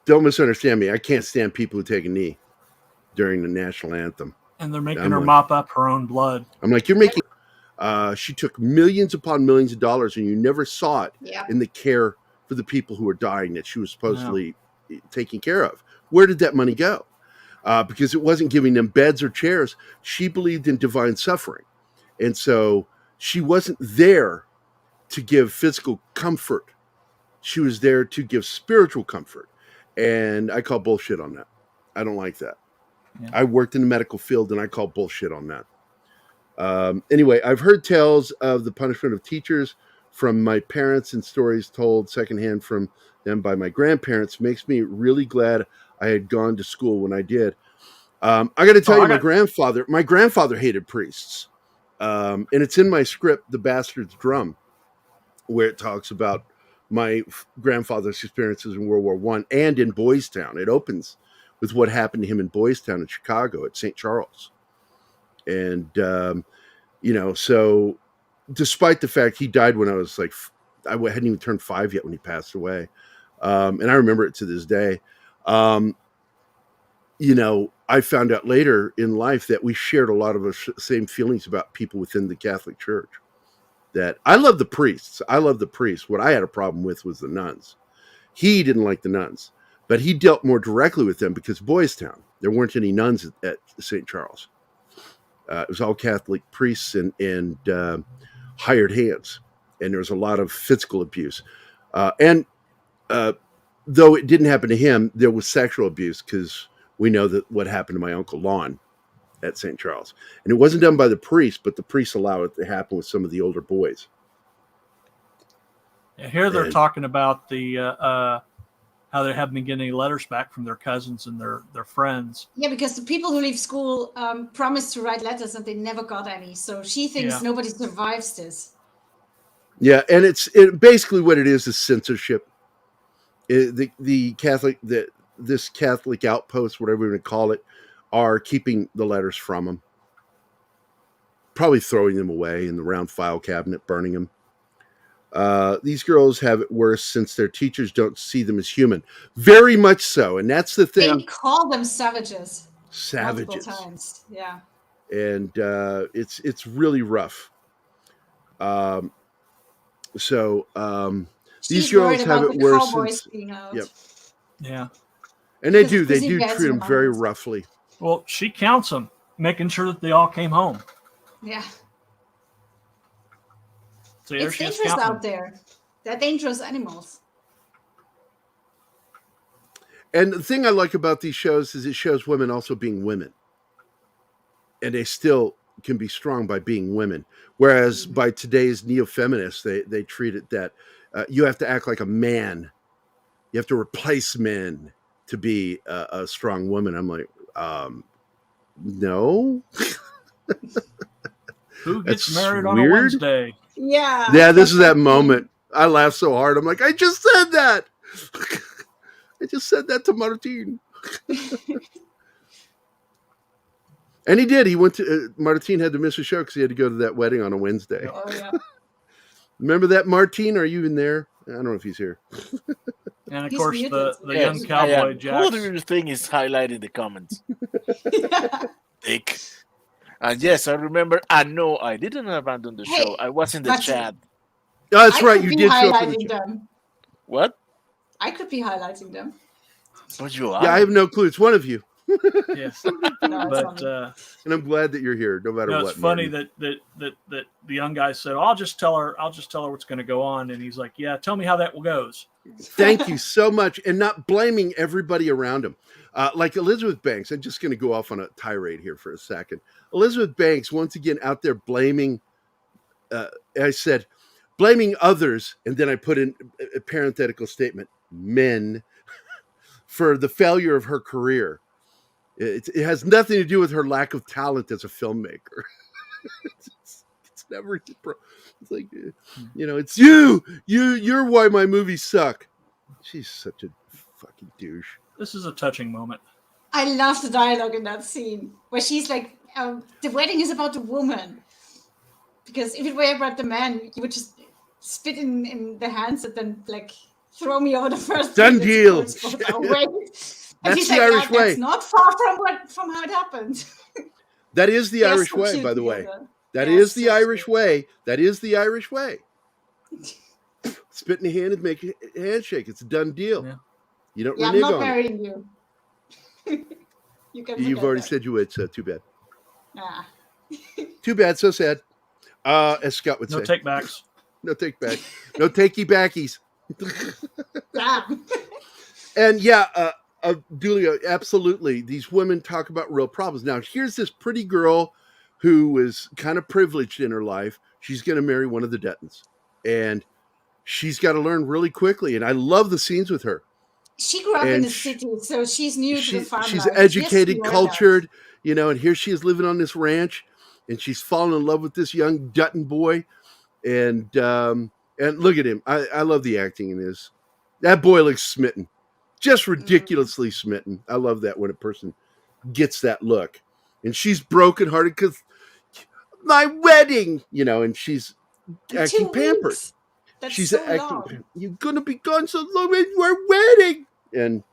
Don't misunderstand me. I can't stand people who take a knee during the national anthem.
And they're making her mop up her own blood.
I'm like, you're making. She took millions upon millions of dollars, and you never saw it in the care for the people who were dying that she was supposedly taking care of. Where did that money go? Because it wasn't giving them beds or chairs. She believed in divine suffering, and so she wasn't there to give physical comfort. She was there to give spiritual comfort, and I call bullshit on that. I don't like that. Yeah. I worked in the medical field, and I call bullshit on that. Anyway, I've heard tales of the punishment of teachers from my parents and stories told secondhand from them by my grandparents. Makes me really glad I had gone to school when I did. I got to tell you, my grandfather hated priests. And it's in my script, The Bastard's Drum, where it talks about my grandfather's experiences in World War I and in Boys Town. It opens with what happened to him in Boys Town in Chicago at St. Charles. And, so despite the fact he died when I was like, I hadn't even turned 5 yet when he passed away. And I remember it to this day. I found out later in life that we shared a lot of the same feelings about people within the Catholic Church. That I love the priests. What I had a problem with was the nuns. He didn't like the nuns, but he dealt more directly with them because Boys Town, there weren't any nuns at St. Charles. It was all Catholic priests and hired hands, and there was a lot of physical abuse. And though it didn't happen to him, there was sexual abuse because we know that what happened to my Uncle Lon at St. Charles. And it wasn't done by the priest, but the priests allowed it to happen with some of the older boys.
Yeah, here they're talking about the how they haven't been getting any letters back from their cousins and their friends.
Yeah, because the people who leave school promised to write letters and they never got any. So she thinks nobody survives this.
Yeah, and it basically what it is censorship. The Catholic this Catholic outpost, whatever you want to call it, are keeping the letters from them, probably throwing them away in the round file cabinet, burning them. These girls have it worse since their teachers don't see them as human. Very much so, and that's the thing.
They call them savages.
Savages.
Multiple times. Yeah.
And it's really rough. These girls have it worse since. Yep.
Yeah.
And they do treat them very roughly.
Well, she counts them, making sure that they all came home.
Yeah.
So
it's dangerous out there. They're dangerous animals.
And the thing I like about these shows is it shows women also being women. And they still can be strong by being women. Whereas by today's neo-feminists, they treat it that you have to act like a man. You have to replace men to be a strong woman. I'm like, no.
Who gets married
weird.
on a Wednesday?
Yeah.
Yeah, this is that moment. I laughed so hard. I'm like, I just said that. I just said that to Martin. And he did. He went to Martin had to miss a show because he had to go to that wedding on a Wednesday.
Oh yeah.
Remember that, Martin? Are you even there? I don't know if he's here.
And of course, the young cowboy Jack.
Who do you think is highlighting the comments? Dick. And yes, I remember. I know I didn't abandon the show. I was in the chat.
Oh, that's right. You did show up in the chat.
Them.
What?
I could be highlighting them.
But you are.
Yeah, I have no clue. It's one of you.
Yes.
But
and I'm glad that you're here, no matter what.
It's funny that the young guy said, "I'll just tell her what's going to go on," and he's like, "Yeah, tell me how that goes."
Thank you so much, and not blaming everybody around him. Like Elizabeth Banks, I'm just going to go off on a tirade here for a second. Elizabeth Banks, once again, out there blaming. I said, blaming others, and then I put in a parenthetical statement: men, for the failure of her career. It has nothing to do with her lack of talent as a filmmaker. it's never. It's like, it's you're why my movies suck. She's such a fucking douche.
This is a touching moment.
I love the dialogue in that scene where she's like, the wedding is about the woman. Because if it were about the man, you would just spit in the hands and then like throw me over the first.
Done deal.
That's
the Irish way.
That's not far from how it happened.
That is the Irish way, by the way. That is the Irish way. That is the Irish way. Spit in the hand and make a handshake. It's a done deal. Yeah. You don't renege on it.
I'm not marrying you.
You've already said you would, so too bad.
Nah.
Too bad, so sad. As Scott would say.
No take backs.
No take back. No takey backies.
Damn.
And yeah, Julia, absolutely. These women talk about real problems. Now, here's this pretty girl who was kind of privileged in her life. She's going to marry one of the Duttons. And she's got to learn really quickly. And I love the scenes with her.
She grew up in the city, so she's new to the farm
She's
life.
educated, cultured, and here she is living on this ranch. And she's fallen in love with this young Dutton boy. And look at him. I love the acting in this. That boy looks smitten. Just ridiculously smitten. I love that when a person gets that look. And she's brokenhearted because my wedding, and she's acting pampered. She's
so
acting. You're gonna be gone so long. We're wedding. And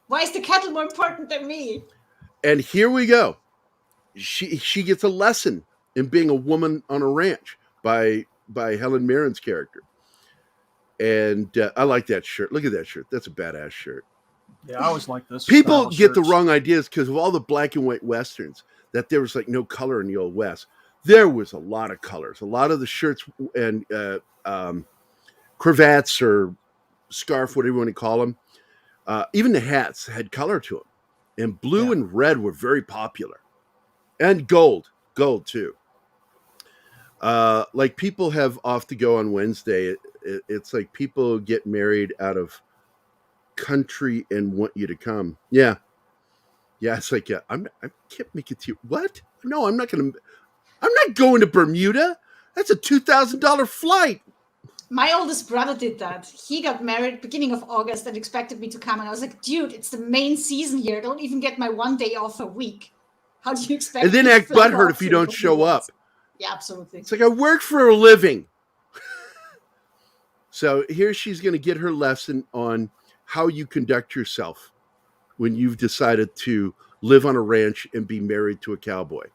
why is the kettle more important than me?
And here we go. She gets a lesson in being a woman on a ranch by Helen Mirren's character. And I like that shirt. Look at that shirt. That's a badass shirt.
Yeah, I always like this.
People get the wrong ideas because of all the black and white Westerns, that there was like no color in the Old West. There was a lot of colors. A lot of the shirts and cravats or scarf, whatever you want to call them, even the hats had color to them. And blue and red were very popular. And gold too. Like people have off to go on Wednesday. It's like people get married out of country and want you to come. Yeah. It's like, I can't make it to you. What? No, I'm not going to Bermuda. That's a $2,000 flight.
My oldest brother did that. He got married beginning of August and expected me to come. And I was like, dude, it's the main season here. I don't even get my 1 day off a week. How do you expect
And then
me to
act
fly
butthurt
off
if you
to
don't
the
show
US?
up.
Yeah, absolutely.
It's like, I work for a living. So here she's going to get her lesson on how you conduct yourself when you've decided to live on a ranch and be married to a cowboy.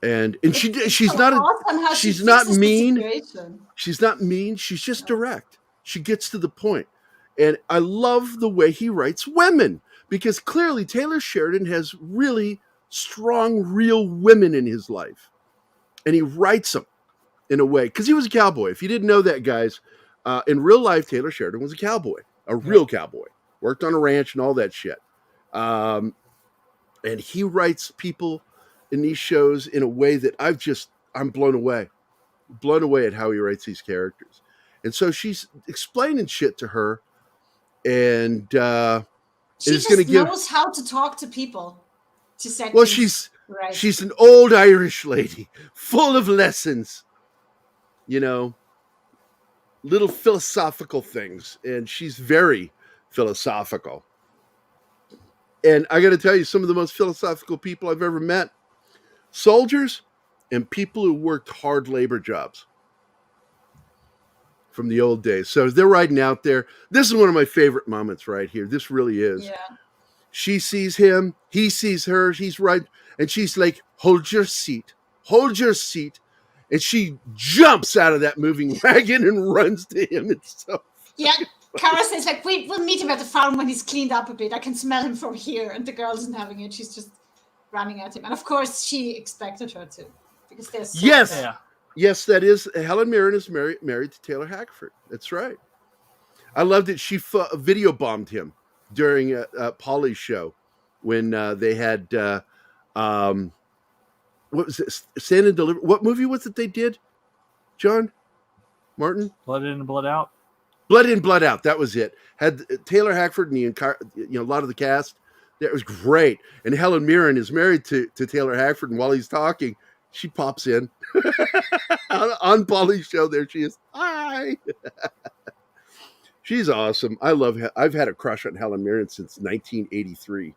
And she's
so
not
awesome how
she's
she
not
fixes the
mean.
situation.
She's not mean. She's just direct. She gets to the point. And I love the way he writes women, because clearly Taylor Sheridan has really strong, real women in his life. And he writes them in a way, because he was a cowboy. If you didn't know that, guys, in real life, Taylor Sheridan was a cowboy, a real cowboy, worked on a ranch and all that shit. And he writes people in these shows in a way that I'm blown away at how he writes these characters. And so she's explaining shit to her, and
She
is going to
just
give.
knows how to talk to people. To set
Well,
things right.
she's an old Irish lady, full of lessons, little philosophical things, and she's very philosophical. And I got to tell you, some of the most philosophical people I've ever met: soldiers and people who worked hard labor jobs from the old days. So they're riding out there. This is one of my favorite moments right here. This really is.
Yeah.
She sees him, he sees her, he's right, and she's like, hold your seat. And she jumps out of that moving wagon and runs to him. It's so
Yeah, Kara says, like, we'll meet him at the farm when he's cleaned up a bit. I can smell him from here. And the girl isn't having it. She's just running at him. And of course, she expected her to, because they're so
Yes, that is. Helen Mirren is married to Taylor Hackford. That's right. I loved it. She video bombed him during Polly's show when they had what was it? Stand and Deliver. What movie was it they did? John Martin?
Blood In and Blood Out.
Blood In, Blood Out. That was it. Had Taylor Hackford and a lot of the cast. That was great. And Helen Mirren is married to Taylor Hackford, and while he's talking, she pops in on Polly's show. There she is. Hi. She's awesome. I've had a crush on Helen Mirren since 1983.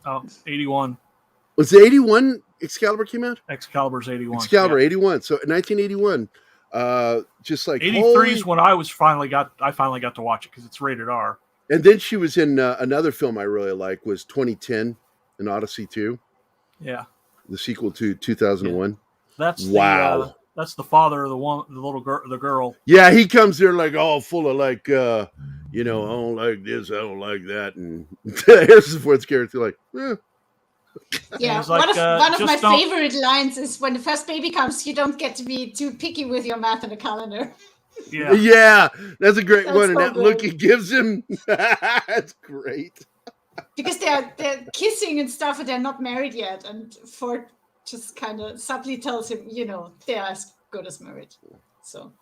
Oh, 81.
Was it 81 Excalibur came out?
Excalibur's 81.
Excalibur, 81. So 1981. Just like
83 is when I finally got to watch it because it's rated R.
And then she was in another film I really like, was 2010, An Odyssey 2.
Yeah.
The sequel to 2001.
That's
wow.
That's the father of the girl.
Yeah, he comes there like all full of like, I don't like this, I don't like that, and Harrison Ford's character like,
Yeah,
like,
one of my favorite lines is, when the first baby comes, you don't get to be too picky with your math in the calendar.
Yeah, that's a great one, and
so
that look he gives him, that's great.
Because they're kissing and stuff, and they're not married yet, and Ford just kind of subtly tells him, they're as good as married. So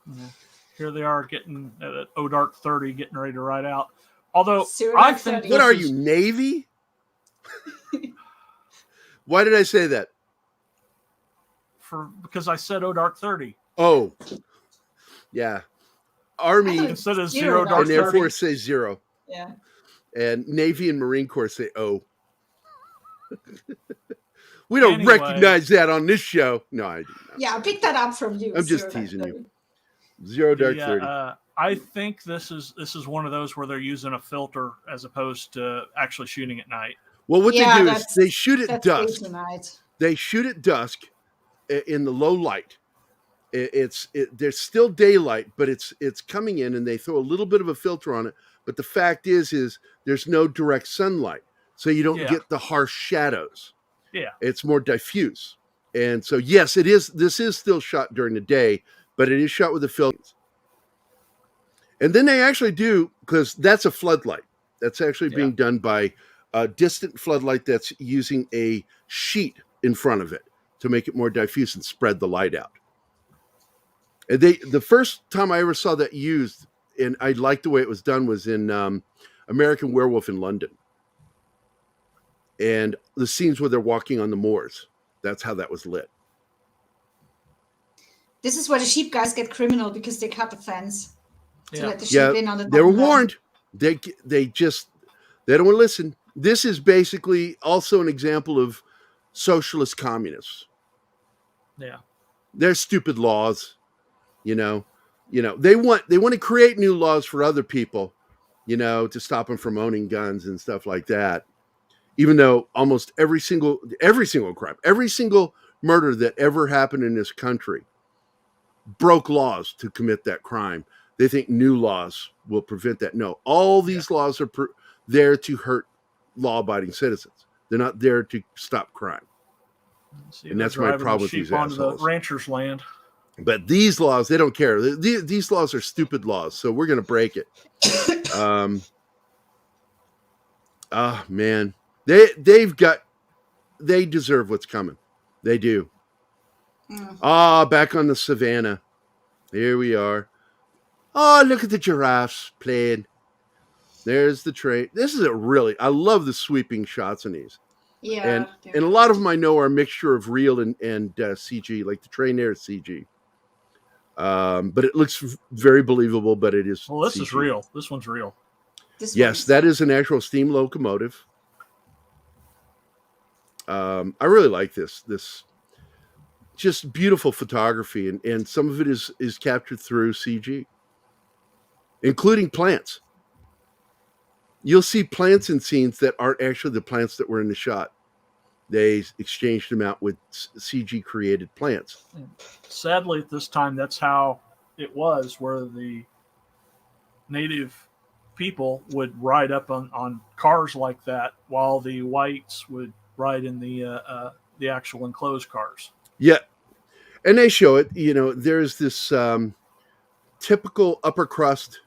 here they are getting at Dark 30, getting ready to ride out. Although
I think,
what are you, Navy? Why did I say that?
Because I said Dark 30.
Oh, yeah. Army
instead of 0 Dark 30.
And Air Force say 0.
Yeah.
And Navy and Marine Corps say O. We don't recognize that on this show. No, I do not.
Yeah, I picked that up from you.
I'm just teasing you. 0 Dark 30.
I think this is one of those where they're using a filter as opposed to actually shooting at night.
Well, what they do is they shoot at dusk.
Tonight.
They shoot at dusk in the low light. There's still daylight, but it's coming in, and they throw a little bit of a filter on it. But the fact is there's no direct sunlight, so you don't get the harsh shadows.
Yeah,
it's more diffuse. And so, yes, it is. This is still shot during the day, but it is shot with the filters. And then they actually do, because that's a floodlight. That's actually being done by a distant floodlight that's using a sheet in front of it to make it more diffuse and spread the light out. And the first time I ever saw that used, and I liked the way it was done, was in American Werewolf in London. And the scenes where they're walking on the moors, that's how that was lit.
This is where the sheep guys get criminal because they cut the fence to let the sheep
Yeah,
in on the
they were
bottom line.
warned. They don't want to listen. This is basically also an example of socialist communists.
Yeah.
They're stupid laws, you know. They want to create new laws for other people, to stop them from owning guns and stuff like that. Even though almost every single crime, every single murder that ever happened in this country broke laws to commit that crime. They think new laws will prevent that. No, all these laws are there to hurt law-abiding citizens. They're not there to stop crime. And that's my problem with these
onto
assholes.
the rancher's land.
But these laws, they don't care. These laws are stupid laws, so we're going to break it. Man, they deserve what's coming. They do. Back on the savannah. Here we are. Oh, look at the giraffes playing. There's the train. This is I love the sweeping shots in these.
Yeah.
And a lot of them I know are a mixture of real and CG. Like the train there is CG. But it looks very believable, but it is
Well, this
CG.
is real. This one's real.
Yes, that is an actual steam locomotive. I really like this just beautiful photography, and some of it is captured through CG, including plants. You'll see plants in scenes that aren't actually the plants that were in the shot. They exchanged them out with CG created plants.
Sadly, at this time, that's how it was, where the native people would ride up on cars like that, while the whites would ride in the actual enclosed cars.
Yeah, and they show it. There's this typical upper crust,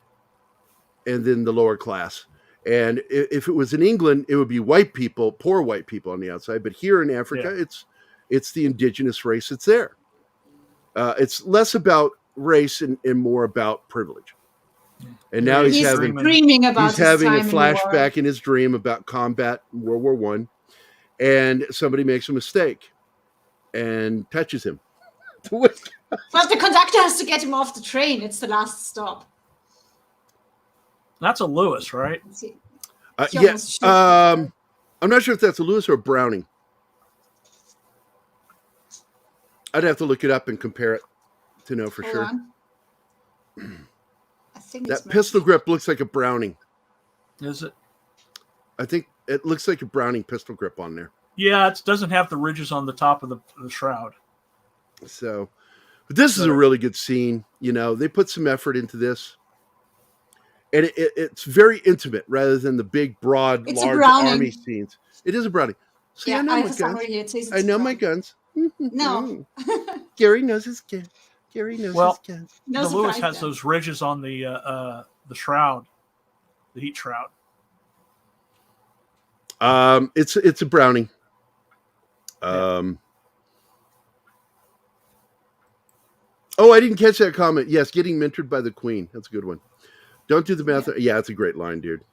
and then the lower class. And if it was in England, it would be white people, poor white people on the outside. But here in Africa, it's the indigenous race that's there. It's less about race and more about privilege. And now he's having a flashback in his dream about combat in World War I, and somebody makes a mistake and touches him.
But the conductor has to get him off the train. It's the last stop.
That's a Lewis, right?
Yes. I'm not sure if that's a Lewis or a Browning. I'd have to look it up and compare it to know for sure.
I think
that pistol grip looks like a Browning.
Is it?
I think it looks like a Browning pistol grip on there.
Yeah, it doesn't have the ridges on the top of the shroud.
So, but this is a really good scene. They put some effort into this. And it's very intimate rather than the big, broad, large army scenes. It is a Browning. See, I know my guns. I know my guns.
No.
Gary knows his gun. Gary knows his guns.
The Lewis has those ridges on the shroud, the heat shroud.
It's a Browning. Oh, I didn't catch that comment. Yes, getting mentored by the Queen. That's a good one. Don't do the math. Yeah, it's a great line, dude.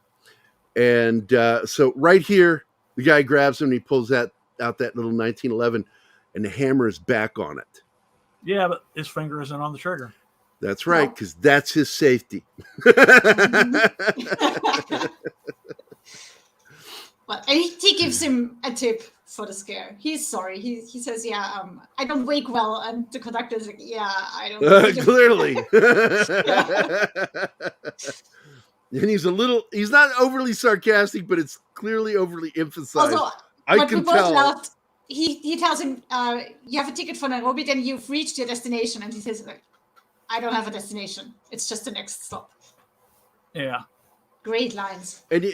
And so right here, the guy grabs him and he pulls out that little 1911, and the hammer is back on it.
Yeah, but his finger isn't on the trigger.
That's right, because that's his safety.
Well, and he gives him a tip for the scare. He's sorry. He says, I don't wake well. And the conductor's like, I don't.
Clearly. And he's not overly sarcastic, but it's clearly overly emphasized.
Also,
I can tell.
Laughed, he tells him, you have a ticket for Nairobi, then you've reached your destination. And he says, I don't have a destination. It's just the next stop.
Yeah.
Great lines.
And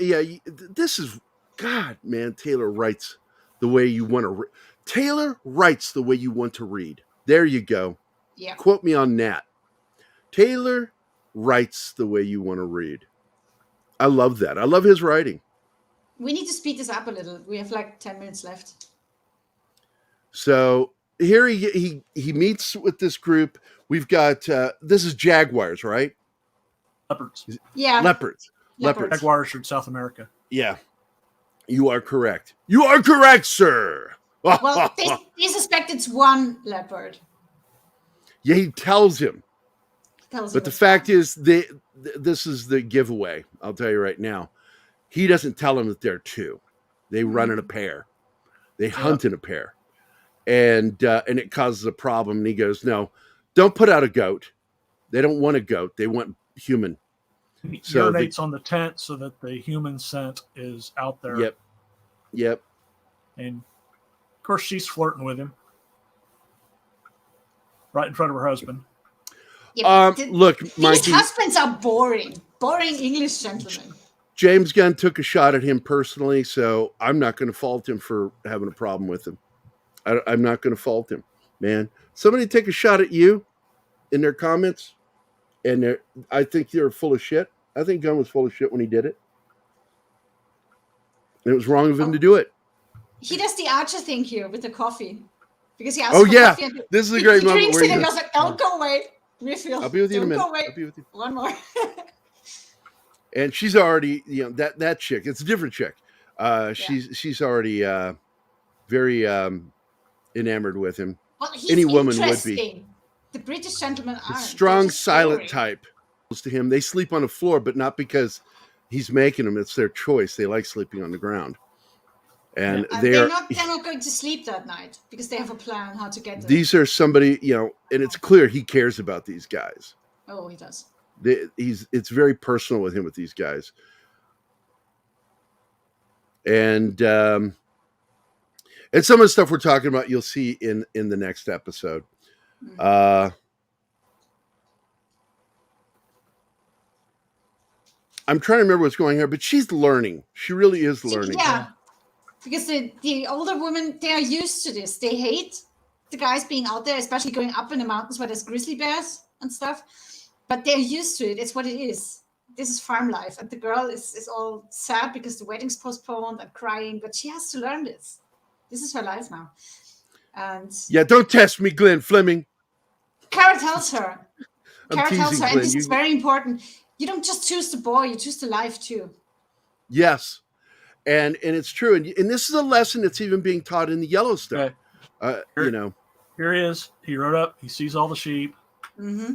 this is, God, man, Taylor writes the way you want to Taylor writes the way you want to read. There you go.
Yeah.
Quote me on that. Taylor writes the way you want to read. I love that. I love his writing.
We need to speed this up a little. We have 10 minutes left.
So here he meets with this group. We've got this is jaguars, right?
Leopards.
Yeah.
Leopards.
Jaguars in South America.
Yeah. You are correct. You are correct, sir.
Well, they suspect it's one leopard.
Yeah, he tells him.
Tells
But
him
the
it's
fact is, this is the giveaway. I'll tell you right now. He doesn't tell them that they're two. They run in a pair. They hunt in a pair. And it causes a problem. And he goes, no, don't put out a goat. They don't want a goat. They want human.
He
So
urinates on the tent so that the human scent is out there.
Yep. Yep.
And of course, she's flirting with him right in front of her husband.
Yeah,
look, Mikey,
these husbands are boring. Boring English gentlemen.
James Gunn took a shot at him personally, so I'm not going to fault him for having a problem with him. I'm not going to fault him, man. Somebody take a shot at you in their comments, and I think they're full of shit. I think Gunn was full of shit when he did it. And it was wrong of him to do it.
He does the Archer thing here with the coffee. Because he asks
Oh,
for
yeah.
coffee. And
This is a great
he
moment
drinks
where
it
he
and
goes,
goes like, don't go away. Refill.
I'll be with you in a
Don't
minute.
go away.
I'll be with you.
One more.
And she's already, that chick. It's a different chick. She's already very enamored with him.
Well, he's
Any woman would
interesting.
be.
The British gentlemen are
Strong, silent type. To him, they sleep on the floor, but not because he's making them. It's their choice. They like sleeping on the ground, and
they're not going to sleep that night because they have a plan how to get there.
These are somebody, and it's clear he cares about these guys.
Oh, he does.
It's very personal with him with these guys, and some of the stuff we're talking about you'll see in the next episode. I'm trying to remember what's going on here, but she's learning. She really is learning.
Yeah, because the older women, they are used to this. They hate the guys being out there, especially going up in the mountains where there's grizzly bears and stuff. But they're used to it. It's what it is. This is farm life. And the girl is all sad because the wedding's postponed and crying. But she has to learn this. This is her life now. And
yeah, don't test me, Glenn Fleming.
Kara tells her.
I'm teasing, Glenn.
And this is very important. You don't just choose the boy, you choose the life too.
Yes. And it's true. And this is a lesson that's even being taught in the Yellowstone.
Here he is. He rode up. He sees all the sheep.
Mm-hmm.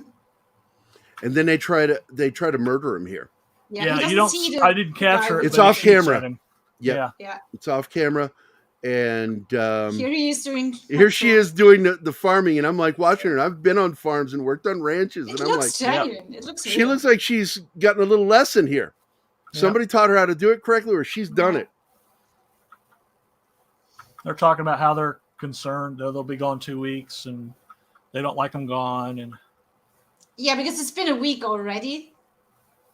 And then they try to murder him here.
Yeah,
you don't. I didn't capture it.
It's off camera.
Yeah.
It's off camera. And
here he is doing.
Here she is doing the farming, and I'm like watching her. I've been on farms and worked on ranches, and I'm like,
genuine. It looks.
She looks like she's gotten a little lesson here. Somebody taught her how to do it correctly, or she's done it.
They're talking about how they're concerned. They'll be gone 2 weeks, and they don't like them gone. And
yeah, because it's been a week already.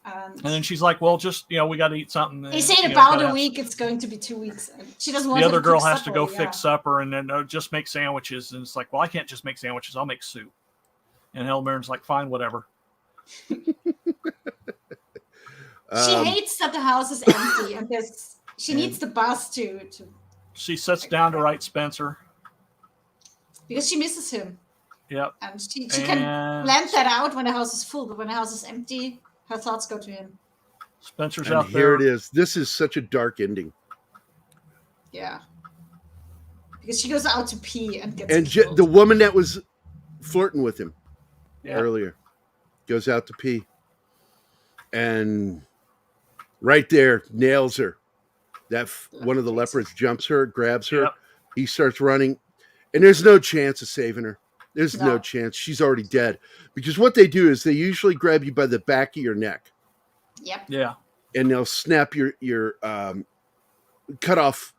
And then she's like, well, just, we got to eat something.
They say in about a week, it's going to be 2 weeks. She doesn't want
the other girl has
supper,
to go fix supper and then just make sandwiches. And it's like, well, I can't just make sandwiches. I'll make soup. And Helen Mirren's like, fine, whatever.
She hates that the house is empty and she needs the bus to.
She sits down to write Spencer.
Because she misses him.
Yep.
And she can plan that out when the house is full, but when the house is empty, her thoughts go to him.
Spencer's
and
out there.
Here it is. This is such a dark ending.
Yeah. Because she goes out to pee and gets
And the woman that was flirting with him earlier goes out to pee. And right there, nails her. One of the leopards jumps her, grabs her. Yep. He starts running. And there's no chance of saving her. There's no chance. She's already dead. Because what they do is they usually grab you by the back of your neck.
Yep.
Yeah.
And they'll snap your cut off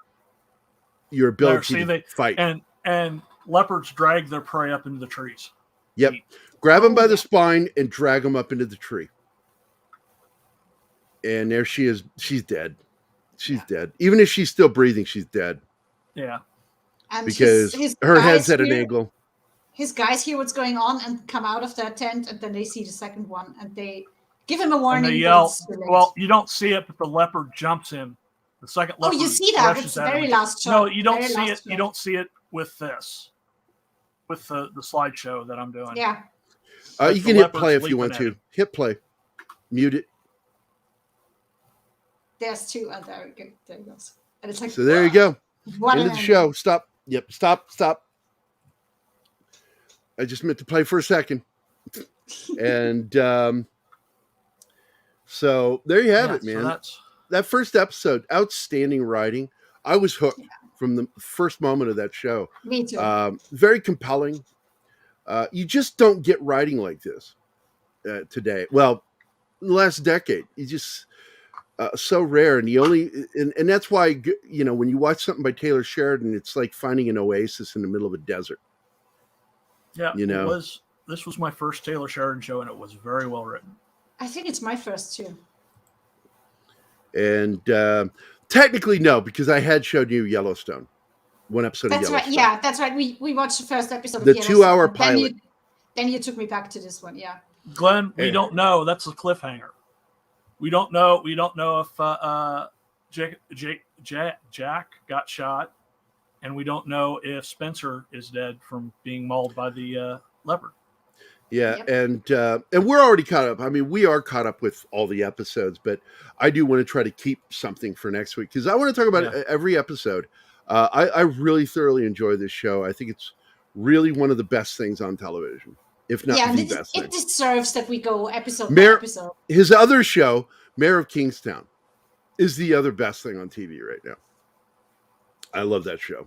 your ability to fight.
And leopards drag their prey up into the trees.
Yep. Grab them by the spine and drag them up into the tree. And there she is. She's dead. She's dead. Even if she's still breathing, she's dead.
Yeah.
And
because her head's at an angle.
His guys hear what's going on and come out of that tent, and then they see the second one, and they give him a warning.
And they yell. Well, you don't see it, but the leopard jumps him. The second leopard.
Oh, you see that? It's the very last shot.
No, you don't see it. You don't see it with this, with the slideshow that I'm doing.
Yeah.
You can hit play if you want to. Hit play. Mute it.
There's two. Oh, there we go. There it goes. And it's like.
So there you go.
What
End of the show. Stop. Yep. Stop. I just meant to play for a second. And so there you have it, man.
So that's...
That first episode, outstanding writing. I was hooked from the first moment of that show.
Me too.
Very compelling. You just don't get writing like this today. Well, in the last decade, you just so rare. And and that's why, you know, when you watch something by Taylor Sheridan, it's like finding an oasis in the middle of a desert.
Yeah,
you know,
this was my first Taylor Sheridan show, and it was very well written.
I think it's my first too.
And technically, no, because I had showed you Yellowstone. One episode
That's
of Yellowstone.
right. Yeah, that's right. We watched the first episode
The
of Yellowstone.
2-hour pilot.
Then you took me back to this one. Yeah.
Glenn, we don't know. That's a cliffhanger. We don't know. We don't know if Jack got shot, and we don't know if Spencer is dead from being mauled by the leopard.
Yeah, and we're already caught up. I mean, we are caught up with all the episodes, but I do want to try to keep something for next week because I want to talk about every episode. I really thoroughly enjoy this show. I think it's really one of the best things on television, if not the best thing.
It deserves that we go episode by episode.
His other show, Mayor of Kingstown, is the other best thing on TV right now. I love that show.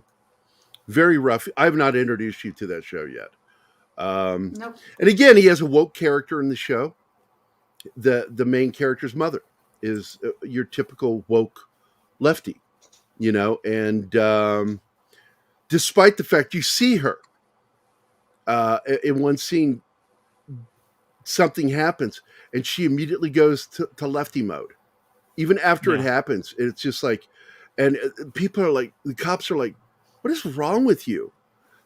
Very rough. I have not introduced you to that show yet.
Nope.
And again, he has a woke character in the show. The main character's mother is your typical woke lefty, you know, and despite the fact you see her in one scene, something happens and she immediately goes to lefty mode. Even after it happens, it's just like, and people are like, the cops are like, what is wrong with you?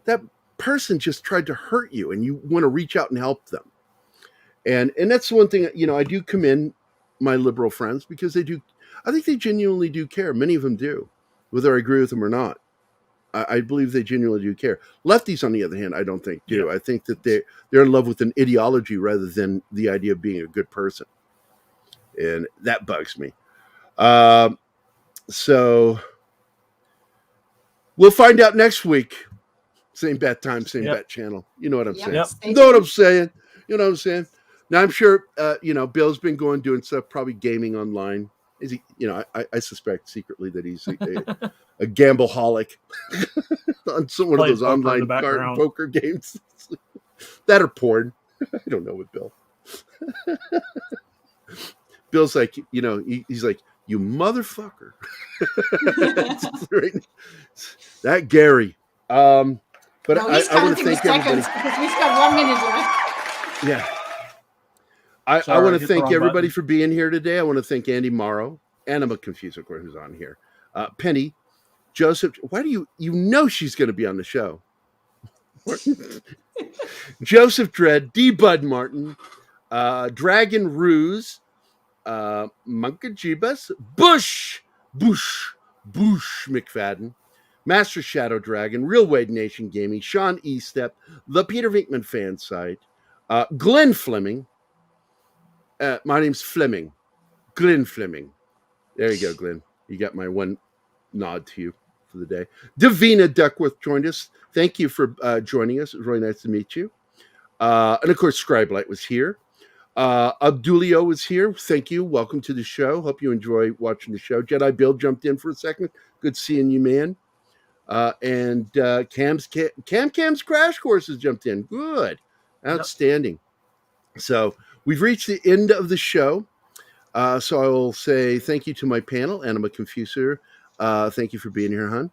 That person just tried to hurt you and you want to reach out and help them. And that's one thing, you know, I do commend my liberal friends because I think they genuinely do care. Many of them do, whether I agree with them or not. I believe they genuinely do care. Lefties, on the other hand, I don't think do. I think that they're in love with an ideology rather than the idea of being a good person. And that bugs me. So we'll find out next week. Same bat time, same bat channel. You know what I'm saying? You know what I'm saying? You know what I'm saying? Now I'm sure, you know, Bill's been doing stuff, probably gaming online. Is he? You know, I suspect secretly that he's a gambleaholic on one of those online card poker games. That or porn. I don't know with Bill. Bill's like, you know, he's like, you motherfucker. That Gerry. But
no, I want to thank everybody because we've got 1 minute left.
Yeah. I want to thank everybody for being here today. I want to thank Andy Morrow, and I'm confused, of course, who's on here. Penny, Joseph. Why do you know she's going to be on the show? Joseph Dredd, D. Bud Martin, Dragon Ruse, Munkajibas, Bush McFadden, Master Shadow Dragon, Real Wade Nation Gaming, Sean Estep, the Peter Venkman fan site, Glenn Fleming. My name's Fleming. Glenn Fleming. There you go, Glenn. You got my one nod to you for the day. Davina Duckworth joined us. Thank you for joining us. It was really nice to meet you. And of course, Scribelight was here. Abdulio was here. Thank you. Welcome to the show. Hope you enjoy watching the show. Jedi Bill jumped in for a second. Good seeing you, man. And Cam's Crash Course has jumped in. Good. Outstanding. Yep. So we've reached the end of the show. So I will say thank you to my panel, Anima Confuser. Thank you for being here, hon.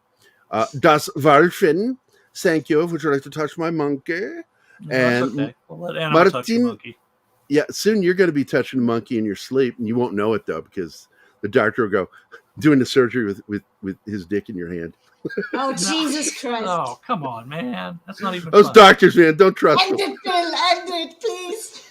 Das Walfen. Thank you. Would you like to touch my monkey?
And okay. We'll let Anima touch the monkey.
Yeah, soon you're going to be touching a monkey in your sleep, and you won't know it, though, because the doctor will go doing the surgery with his dick in your hand.
Oh, Jesus Christ.
Oh, come on, man. That's not even
Those
fun.
doctors, man, don't trust them.
End it, Bill. End it, please.